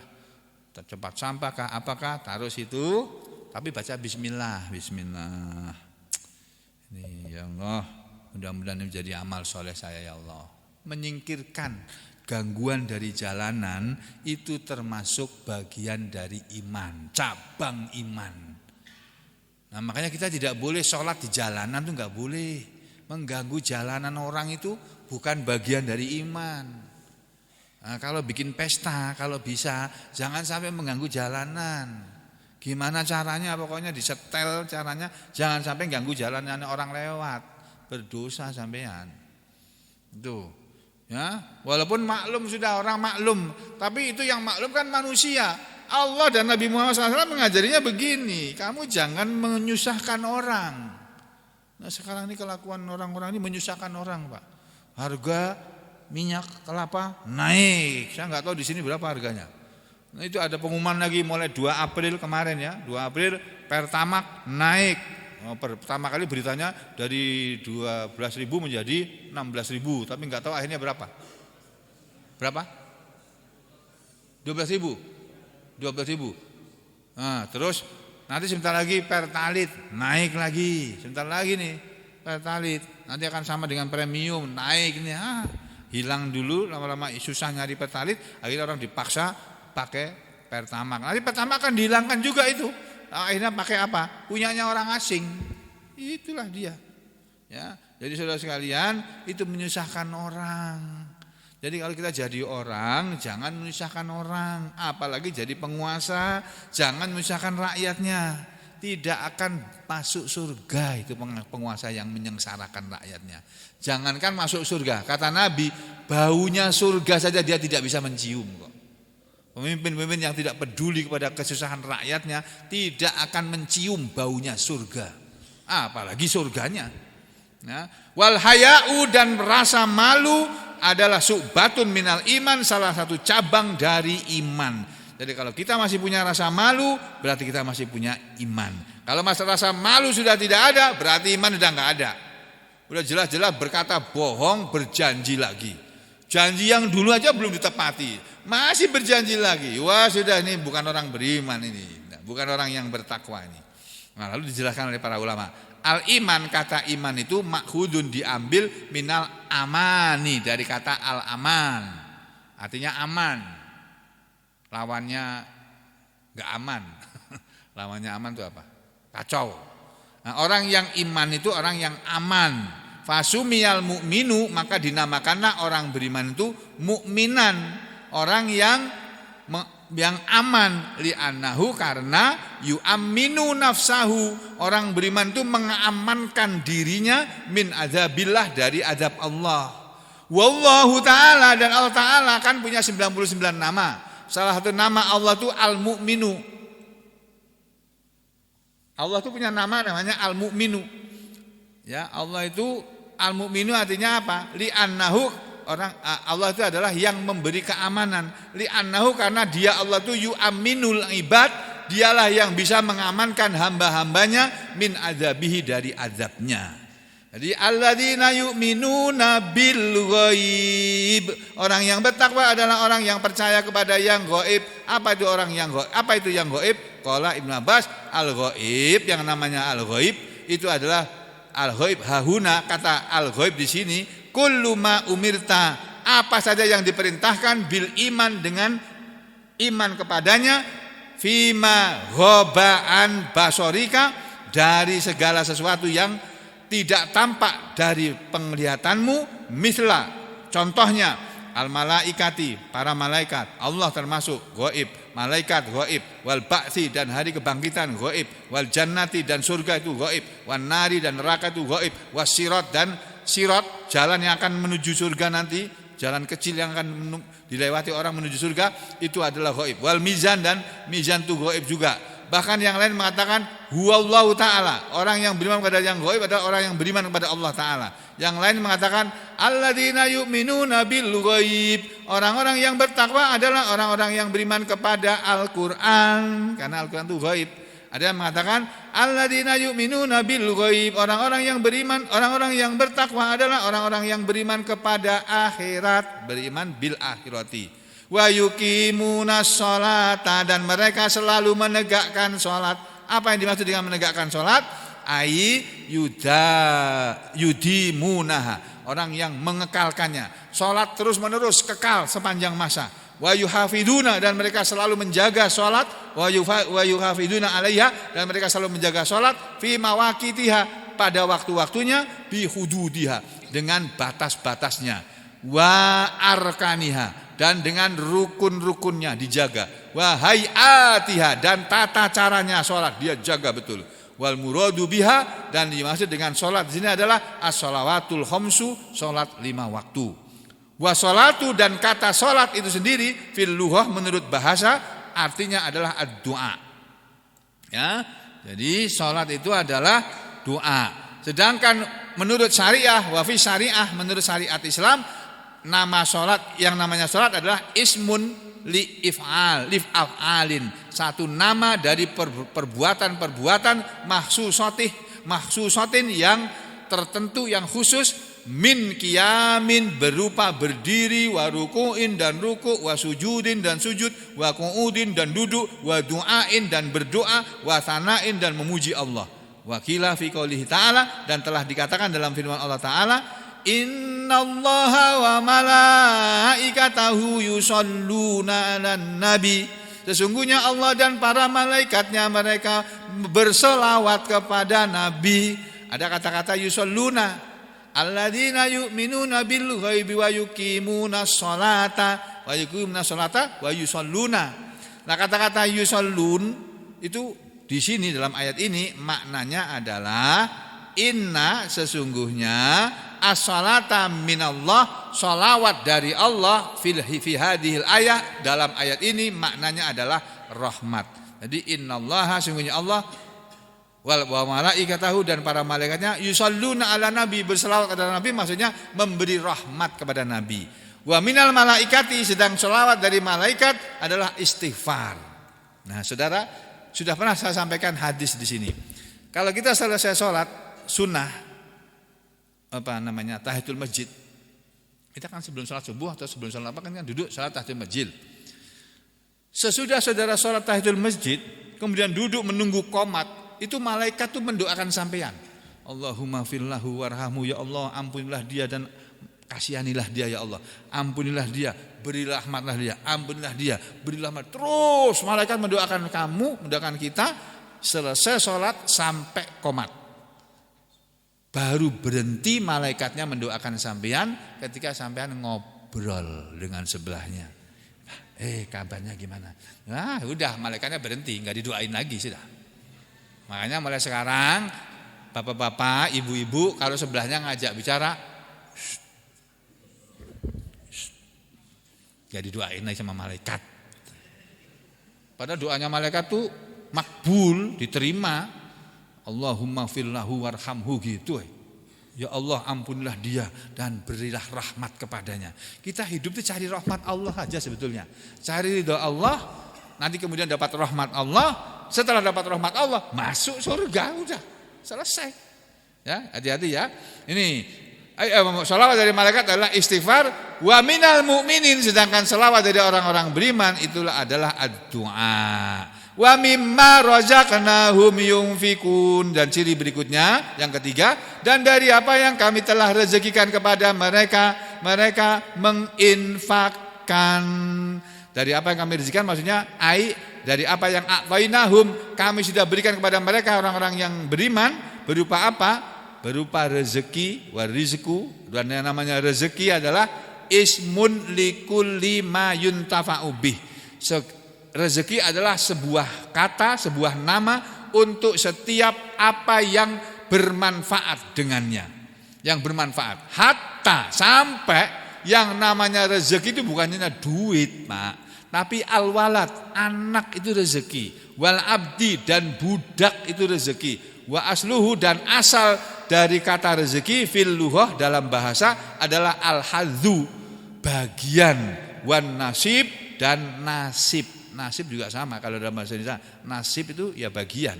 tempat sampah kah, apakah, taruh situ, tapi baca bismillah. Ini ya Allah, mudah-mudahan ini menjadi amal soleh saya ya Allah. Menyingkirkan gangguan dari jalanan itu termasuk bagian dari iman, cabang iman. Nah, makanya kita tidak boleh sholat di jalanan, itu enggak boleh. Mengganggu jalanan orang itu bukan bagian dari iman. Nah, kalau bikin pesta, kalau bisa jangan sampai mengganggu jalanan. Gimana caranya? Pokoknya disetel caranya, jangan sampai ganggu jalanan orang lewat. Berdosa sampean. Itu. Ya, walaupun maklum, sudah orang maklum, tapi itu yang maklum kan manusia. Allah dan Nabi Muhammad SAW mengajarinya begini, kamu jangan menyusahkan orang. Nah, sekarang ini kelakuan orang-orang ini menyusahkan orang, Pak. Harga minyak kelapa naik, saya nggak tahu di sini berapa harganya. Nah, itu ada pengumuman lagi mulai 2 April kemarin ya, 2 April Pertamax naik. Pertama kali beritanya dari 12.000 menjadi 16.000, tapi nggak tahu akhirnya berapa. Berapa? 12.000. Nah, terus nanti sebentar lagi Pertalite naik lagi. Sebentar lagi nih Pertalite nanti akan sama dengan premium naik nih. Hilang dulu, lama-lama susah nyari Pertalite, akhirnya orang dipaksa pakai Pertamax. Nanti Pertamax akan dihilangkan juga itu. Akhirnya pakai apa? Punyanya orang asing. Itulah dia. Ya, jadi saudara sekalian, itu menyusahkan orang. Jadi kalau kita jadi orang, jangan menyusahkan orang, apalagi jadi penguasa, jangan menyusahkan rakyatnya. Tidak akan masuk surga itu penguasa yang menyengsarakan rakyatnya. Jangankan masuk surga, kata Nabi, baunya surga saja dia tidak bisa mencium kok. Pemimpin-pemimpin yang tidak peduli kepada kesusahan rakyatnya tidak akan mencium baunya surga, apalagi surganya. Ya. Wal haya'u, dan rasa malu adalah su'batun minal iman, salah satu cabang dari iman. Jadi kalau kita masih punya rasa malu, berarti kita masih punya iman. Kalau rasa malu sudah tidak ada, berarti iman sudah enggak ada. Udah jelas-jelas berkata bohong, berjanji lagi. Janji yang dulu aja belum ditepati, masih berjanji lagi. Wah, sudah, ini bukan orang beriman ini, bukan orang yang bertakwa ini. Nah, lalu dijelaskan oleh para ulama, al-iman, kata iman itu makhudun, diambil minal amani, dari kata al-aman, artinya aman. Lawannya enggak aman. Lawannya aman itu apa? Kacau. Nah, orang yang iman itu orang yang aman. Fasumiyal mu'minu, maka dinamakanlah orang beriman itu mukminan, orang yang aman, li'annahu, karena yu'amminu nafsahu, orang beriman itu mengamankan dirinya min adzabillah, dari azab Allah. Wallahu ta'ala, dan Allah ta'ala kan punya 99 nama. Salah satu nama Allah itu Al-Mu'minu. Allah itu punya nama namanya Al-Mu'minu. Ya, Allah itu Al-Mu'minu artinya apa? Li'annahu, orang Allah itu adalah yang memberi keamanan. Li'annahu, karena dia Allah itu yu'aminul ibad, dialah yang bisa mengamankan hamba-hambanya min adzabihi, dari azabnya. Jadi alladzina yu'minuna bil ghaib, orang yang bertakwa adalah orang yang percaya kepada yang gaib. Apa itu orang yang gaib? Apa itu yang gaib? Qala Ibnu Abbas, al ghaib, yang namanya al ghaib itu adalah al-ghaib hahuna, kata al-ghaib di sini kullu ma umirta, apa saja yang diperintahkan bil iman dengan iman kepadanya, fima ghabaan basorika, dari segala sesuatu yang tidak tampak dari penglihatanmu, misla, contohnya al malaikati, para malaikat, Allah termasuk ghaib, malaikat ghaib, wal ba'tsi, dan hari kebangkitan ghaib, wal jannati, dan surga itu ghaib, wan nari, dan neraka itu ghaib, was sirat, dan sirat, jalan yang akan menuju surga nanti, jalan kecil yang akan dilewati orang menuju surga, itu adalah ghaib, wal mizan, dan mizan itu ghaib juga. Bahkan yang lain mengatakan huwallahu ta'ala, orang yang beriman kepada yang ghaib adalah orang yang beriman kepada Allah Ta'ala. Yang lain mengatakan alladzina yu'minuna bil ghaib, orang-orang yang bertakwa adalah orang-orang yang beriman kepada Al-Qur'an, karena Al-Qur'an itu ghaib. Ada yang mengatakan alladzina yu'minuna bil ghaib, orang-orang yang beriman, orang-orang yang bertakwa adalah orang-orang yang beriman kepada akhirat, beriman bil akhirati. Wa yuqimunas sholata, dan mereka selalu menegakkan sholat. Apa yang dimaksud dengan menegakkan sholat? Ai yudimunaha, orang yang mengekalkannya. Sholat terus menerus, kekal sepanjang masa. Wa yuhafiduna, dan mereka selalu menjaga sholat. Wa yuhafiduna alaiha, dan mereka selalu menjaga sholat. Fi mawaqitiha, pada waktu-waktunya. Bi hududiha, dengan batas-batasnya. Wa arkaniha, dan dengan rukun-rukunnya dijaga. Wa hayatiha, dan tata caranya sholat dia jaga betul. Wal muradu biha, dan dimaksud dengan sholat di sini adalah as-shalawatul khamsu, sholat 5 waktu. Wa sholatu, dan kata sholat itu sendiri fil lughah, menurut bahasa artinya adalah ad-du'a. Ya, jadi sholat itu adalah doa. Sedangkan menurut syariah, wa fi syariah, menurut syariat Islam, nama sholat, yang namanya sholat adalah ismun li af'alin, satu nama dari perbuatan-perbuatan mahsusatin yang tertentu, yang khusus, min qiyamin, berupa berdiri, wa ruku'in, dan ruku', wa sujudin, dan sujud, wa qu'udin, dan duduk, wa du'ain, dan berdoa, wa thana'in, dan memuji Allah. Wa qila fi qoulihi ta'ala, dan telah dikatakan dalam firman Allah Ta'ala, innallaha wa malaikatahu yusholluna 'alan nabi, sesungguhnya Allah dan para malaikatnya mereka berselawat kepada nabi. Ada kata-kata yusholluna, alladzina yu'minuna bil ghaibi wa yuqimunas sholata wa yusholluna. Nah, kata-kata yushallun itu di sini dalam ayat ini maknanya adalah inna, sesungguhnya as-salata minallah, salawat dari Allah fi hadhil ayat, dalam ayat ini maknanya adalah rahmat. Jadi innallaha, sesungguhnya Allah, wa malaikatahu, dan para malaikatnya, yusalluna ala nabi, berselawat kepada nabi, maksudnya memberi rahmat kepada nabi. Wa minal malaikati, sedang selawat dari malaikat adalah istighfar. Nah, saudara, sudah pernah saya sampaikan hadis di sini. Kalau kita selesai sholat sunnah, tahiyatul masjid, kita kan sebelum sholat subuh atau sebelum sholat apa kan duduk sholat tahiyatul masjid. Sesudah saudara sholat tahiyatul masjid, kemudian duduk menunggu qomat, itu malaikat tuh mendoakan sampean. Allahumma fillahu warhamhu, ya Allah ampunilah dia dan kasihanilah dia, ya Allah ampunilah dia, berilah rahmatlah dia, ampunilah dia, berilah rahmat. Terus malaikat mendoakan kamu, mendoakan kita selesai sholat sampai qomat. Baru berhenti malaikatnya mendoakan sampean ketika sampean ngobrol dengan sebelahnya. Kabarnya gimana? Nah, udah malaikatnya berhenti, nggak didoain lagi sudah. Makanya mulai sekarang bapak-bapak, ibu-ibu kalau sebelahnya ngajak bicara, nggak didoain lagi sama malaikat. Padahal doanya malaikat tuh makbul, diterima. Allahumma fillahu warhamhu gitu. Ya Allah ampunilah dia dan berilah rahmat kepadanya. Kita hidup itu cari rahmat Allah aja sebetulnya. Cari ridha Allah, nanti kemudian dapat rahmat Allah. Setelah dapat rahmat Allah, masuk surga, udah selesai. Ya, hati-hati ya. Ini salawat dari malaikat adalah istighfar. Wa minal mu'minin, sedangkan salawat dari orang-orang beriman itulah adalah ad-du'a. Wa mimma razaqnahum yunfikun, dan ciri berikutnya yang ketiga, dan dari apa yang kami telah rezekikan kepada mereka, mereka menginfakkan. Dari apa yang kami rezekikan maksudnya dari apa yang a'tainahum, kami sudah berikan kepada mereka orang-orang yang beriman, berupa apa? Berupa rezeki, warizku, dan yang namanya rezeki adalah ismun likulli ma yuntafa'u bih. Rezeki adalah sebuah kata, sebuah nama untuk setiap apa yang bermanfaat dengannya. Yang bermanfaat. Hatta sampai yang namanya rezeki itu bukan hanya duit, Pak. Tapi al-walad, anak itu rezeki. Wal abdi, dan budak itu rezeki. Wa asluhu, dan asal dari kata rezeki fil lughah dalam bahasa adalah al-hadzu, bagian, wan nasib, dan nasib. Nasib juga sama kalau dalam bahasa Indonesia. Nasib itu ya bagian.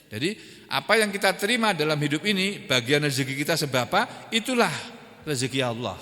Jadi apa yang kita terima dalam hidup ini, bagian rezeki kita seberapa, itulah rezeki Allah.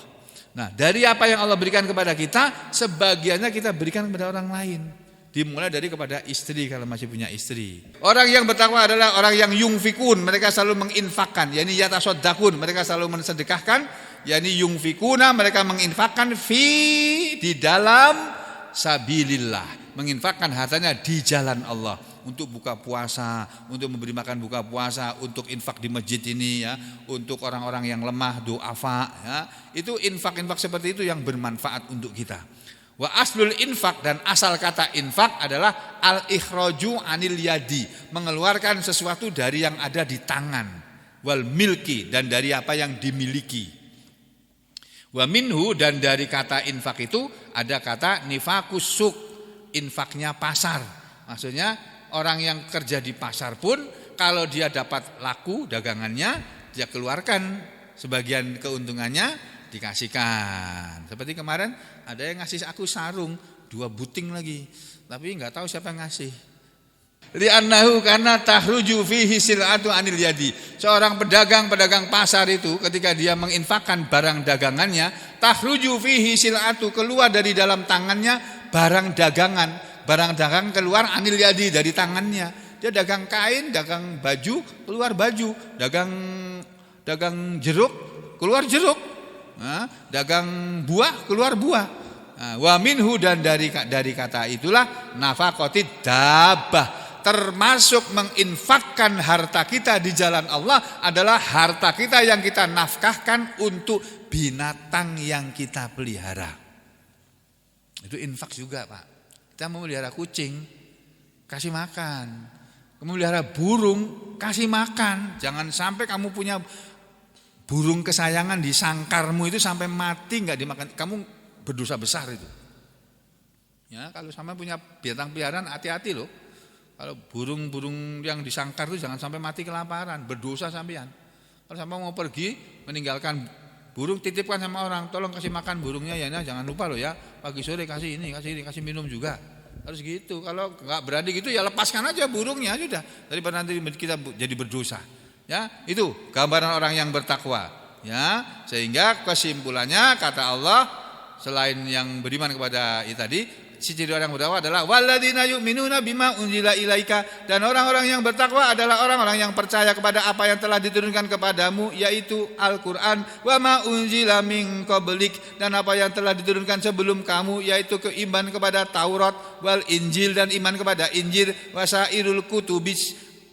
Nah, dari apa yang Allah berikan kepada kita, sebagiannya kita berikan kepada orang lain. Dimulai dari kepada istri kalau masih punya istri. Orang yang bertakwa adalah orang yang yungfikun, mereka selalu menginfakkan, yakni yatasaddaqun, mereka selalu mensedekahkan, yakni yungfikuna, mereka menginfakkan di dalam sabilillah, menginfakkan hartanya di jalan Allah, untuk buka puasa, untuk memberi makan buka puasa, untuk infak di masjid ini ya, untuk orang-orang yang lemah, du'afa ya. Itu infak-infak seperti itu yang bermanfaat untuk kita. Wa aslul infak, dan asal kata infak adalah al-ikhraju anil yadi, mengeluarkan sesuatu dari yang ada di tangan, wal milki, dan dari apa yang dimiliki. Wa minhu, dan dari kata infak itu ada kata nifakus suk, infaknya pasar. Maksudnya orang yang kerja di pasar pun kalau dia dapat laku dagangannya, dia keluarkan sebagian keuntungannya, dikasihkan. Seperti kemarin ada yang ngasih aku sarung 2 buting lagi, tapi nggak tahu siapa yang ngasih. Li'annahu, karena tahruju fihi sil'atu anil yadi. Seorang pedagang pasar itu ketika dia menginfakkan barang dagangannya, tahruju fihi sil'atu, keluar dari dalam tangannya barang dagangan. Barang dagang keluar anil yadi, dari tangannya. Dia dagang kain, dagang baju, keluar baju. Dagang jeruk, keluar jeruk. Nah, dagang buah, keluar buah. Nah, wa minhu, dan dari kata itulah nafaqatid dabbah, termasuk menginfakkan harta kita di jalan Allah adalah harta kita yang kita nafkahkan untuk binatang yang kita pelihara. Itu infak juga, Pak. Kita mau melihara kucing, kasih makan. Kamu melihara burung, kasih makan. Jangan sampai kamu punya burung kesayangan di sangkarmu itu sampai mati nggak dimakan, kamu berdosa besar itu. Ya, kalau sama punya binatang peliharaan, hati-hati loh. Kalau burung-burung yang disangkar itu jangan sampai mati kelaparan, berdosa sampean. Kalau sampai mau pergi meninggalkan burung, titipkan sama orang, tolong kasih makan burungnya ya, nah, jangan lupa loh ya, pagi sore kasih ini, kasih minum juga. Harus gitu. Kalau nggak berani gitu ya lepaskan aja burungnya sudah, daripada nanti kita jadi berdosa. Ya, itu gambaran orang yang bertakwa. Ya, sehingga kesimpulannya kata Allah, selain yang beriman kepada itu tadi, ciri orang bertakwa adalah walladzina yu'minuna bima unzila ilaika, dan orang-orang yang bertakwa adalah orang-orang yang percaya kepada apa yang telah diturunkan kepadamu, yaitu Al-Qur'an, wa ma unzila min qablik, dan apa yang telah diturunkan sebelum kamu, yaitu keiman kepada Taurat, wal Injil, dan iman kepada Injil, wasairul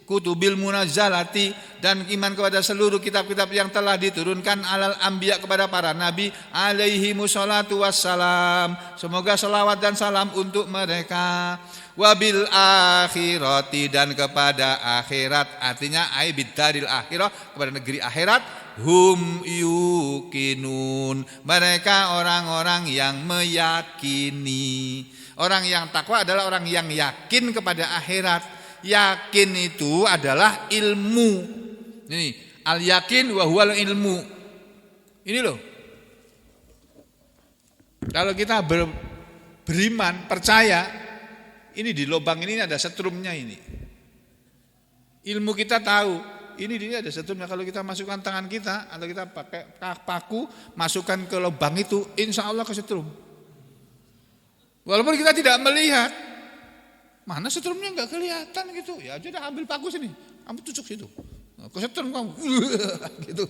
kutubil munazzalati, dan iman kepada seluruh kitab-kitab yang telah diturunkan alal anbiya, kepada para nabi alaihi musholatu wassalam, semoga selawat dan salam untuk mereka, wabil akhirati, dan kepada akhirat, artinya ai bidaril akhirah, kepada negeri akhirat, hum yuqinun, mereka orang-orang yang meyakini. Orang yang takwa adalah orang yang yakin kepada akhirat. Yakin itu adalah ilmu. Ini al-yakin wa huwal ilmu. Ini loh. Kalau kita beriman, percaya, ini di lubang ini ada setrumnya ini. Ilmu kita tahu, ini ada setrumnya. Kalau kita masukkan tangan kita atau kita pakai paku, masukkan ke lubang itu, insya Allah kesetrum. Walaupun kita tidak melihat. Mana setrumnya nggak kelihatan gitu. Ya sudah ambil paku sini, kamu tucuk situ. Kesetrum kamu, gitu.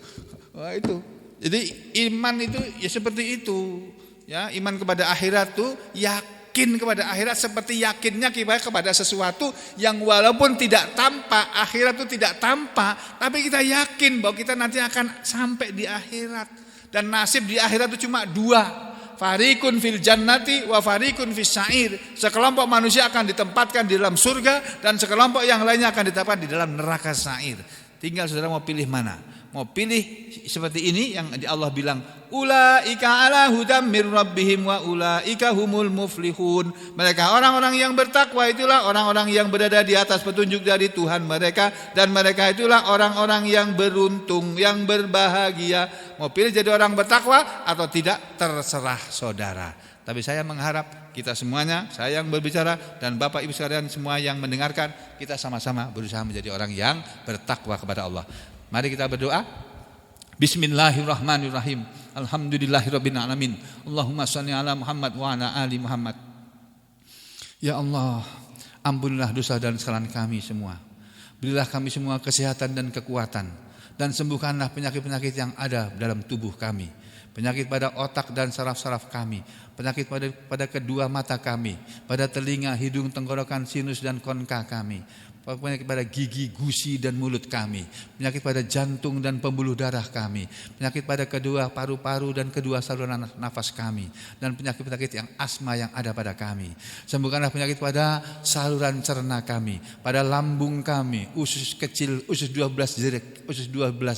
Wah itu. Jadi iman itu ya seperti itu. Ya, iman kepada akhirat tuh yakin kepada akhirat seperti yakinnya kita kepada sesuatu yang walaupun tidak tampak, akhirat itu tidak tampak, tapi kita yakin bahwa kita nanti akan sampai di akhirat. Dan nasib di akhirat itu cuma dua. Farikun fil jannati wa farikun fis sa'ir. Sekelompok manusia akan ditempatkan di dalam surga dan sekelompok yang lainnya akan ditempatkan di dalam neraka sa'ir. Tinggal saudara mau pilih mana? Mau pilih seperti ini yang Allah bilang ulaika ala hudam mir rabbihim wa ulaika humul muflihun. Mereka orang-orang yang bertakwa itulah orang-orang yang berada di atas petunjuk dari Tuhan mereka, dan mereka itulah orang-orang yang beruntung, yang berbahagia. Mau pilih jadi orang bertakwa atau tidak terserah saudara. Tapi saya mengharap kita semuanya, saya yang berbicara dan Bapak Ibu sekalian semua yang mendengarkan, kita sama-sama berusaha menjadi orang yang bertakwa kepada Allah. Mari kita berdoa. Bismillahirrahmanirrahim. Alhamdulillahirabbil alamin. Allahumma shalli ala Muhammad wa ala ali Muhammad. Ya Allah, ampunilah dosa dan kesalahan kami semua. Berilah kami semua kesehatan dan kekuatan, dan sembuhkanlah penyakit-penyakit yang ada dalam tubuh kami. Penyakit pada otak dan saraf-saraf kami, penyakit pada kedua mata kami, pada telinga, hidung, tenggorokan, sinus dan konka kami, penyakit pada gigi, gusi dan mulut kami, penyakit pada jantung dan pembuluh darah kami, penyakit pada kedua paru-paru dan kedua saluran nafas kami, dan penyakit-penyakit yang asma yang ada pada kami. Sembuhkanlah penyakit pada saluran cerna kami, pada lambung kami, usus kecil, usus 12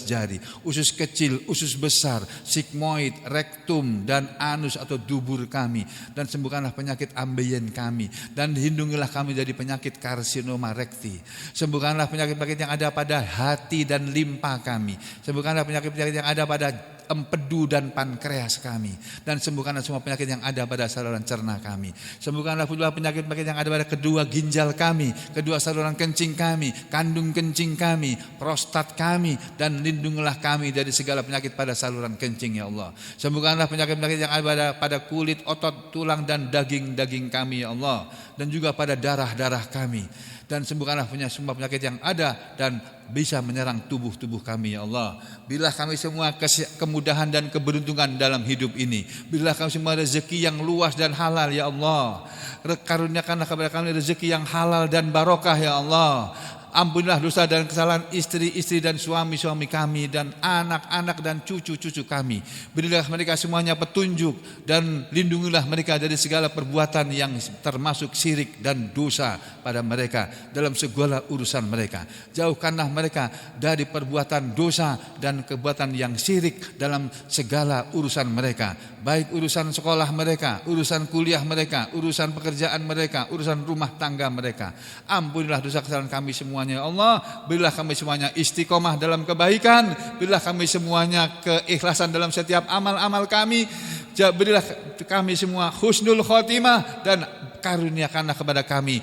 jari, usus kecil, usus besar, sigmoid, rektum dan anus atau dubur kami, dan sembuhkanlah penyakit ambeien kami, dan lindungilah kami dari penyakit karsinoma rekti. Sembuhkanlah penyakit-penyakit yang ada pada hati dan limpa kami. Sembuhkanlah penyakit-penyakit yang ada pada empedu dan pankreas kami, dan sembuhkanlah semua penyakit yang ada pada saluran cerna kami. Sembuhkanlah pula penyakit-penyakit yang ada pada kedua ginjal kami, kedua saluran kencing kami, kandung kencing kami, prostat kami, dan lindungilah kami dari segala penyakit pada saluran kencing ya Allah. Sembuhkanlah penyakit-penyakit yang ada pada kulit, otot, tulang dan daging-daging kami ya Allah, dan juga pada darah-darah kami. Dan sembuhkanlah semua penyakit yang ada dan bisa menyerang tubuh-tubuh kami ya Allah. Berilah kami semua kemudahan dan keberuntungan dalam hidup ini. Berilah kami semua rezeki yang luas dan halal ya Allah. Karuniakanlah kepada kami rezeki yang halal dan barokah ya Allah. Ampunilah dosa dan kesalahan istri-istri dan suami-suami kami, dan anak-anak dan cucu-cucu kami. Berilah mereka semuanya petunjuk, dan lindungilah mereka dari segala perbuatan yang termasuk syirik dan dosa pada mereka dalam segala urusan mereka. Jauhkanlah mereka dari perbuatan dosa dan perbuatan yang syirik dalam segala urusan mereka, baik urusan sekolah mereka, urusan kuliah mereka, urusan pekerjaan mereka, urusan rumah tangga mereka. Ampunilah dosa kesalahan kami semua ya Allah. Berilah kami semuanya istiqomah dalam kebaikan. Berilah kami semuanya keikhlasan dalam setiap amal-amal kami. Berilah kami semua husnul khotimah, dan karuniakanlah kepada kami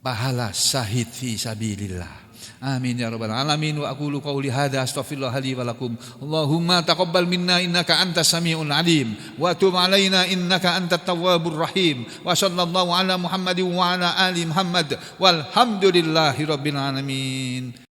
pahala syahid fi sabilillah. Amin ya rabbal alamin. Wa aqulu qawli hadza astaghfirullah li wa lakum. Allahumma taqabbal minna innaka antas samiul alim wa tub alaina innaka antat tawwabur rahim. Wa sallallahu ala Muhammadin wa ala ali Muhammad walhamdulillahi rabbil alamin.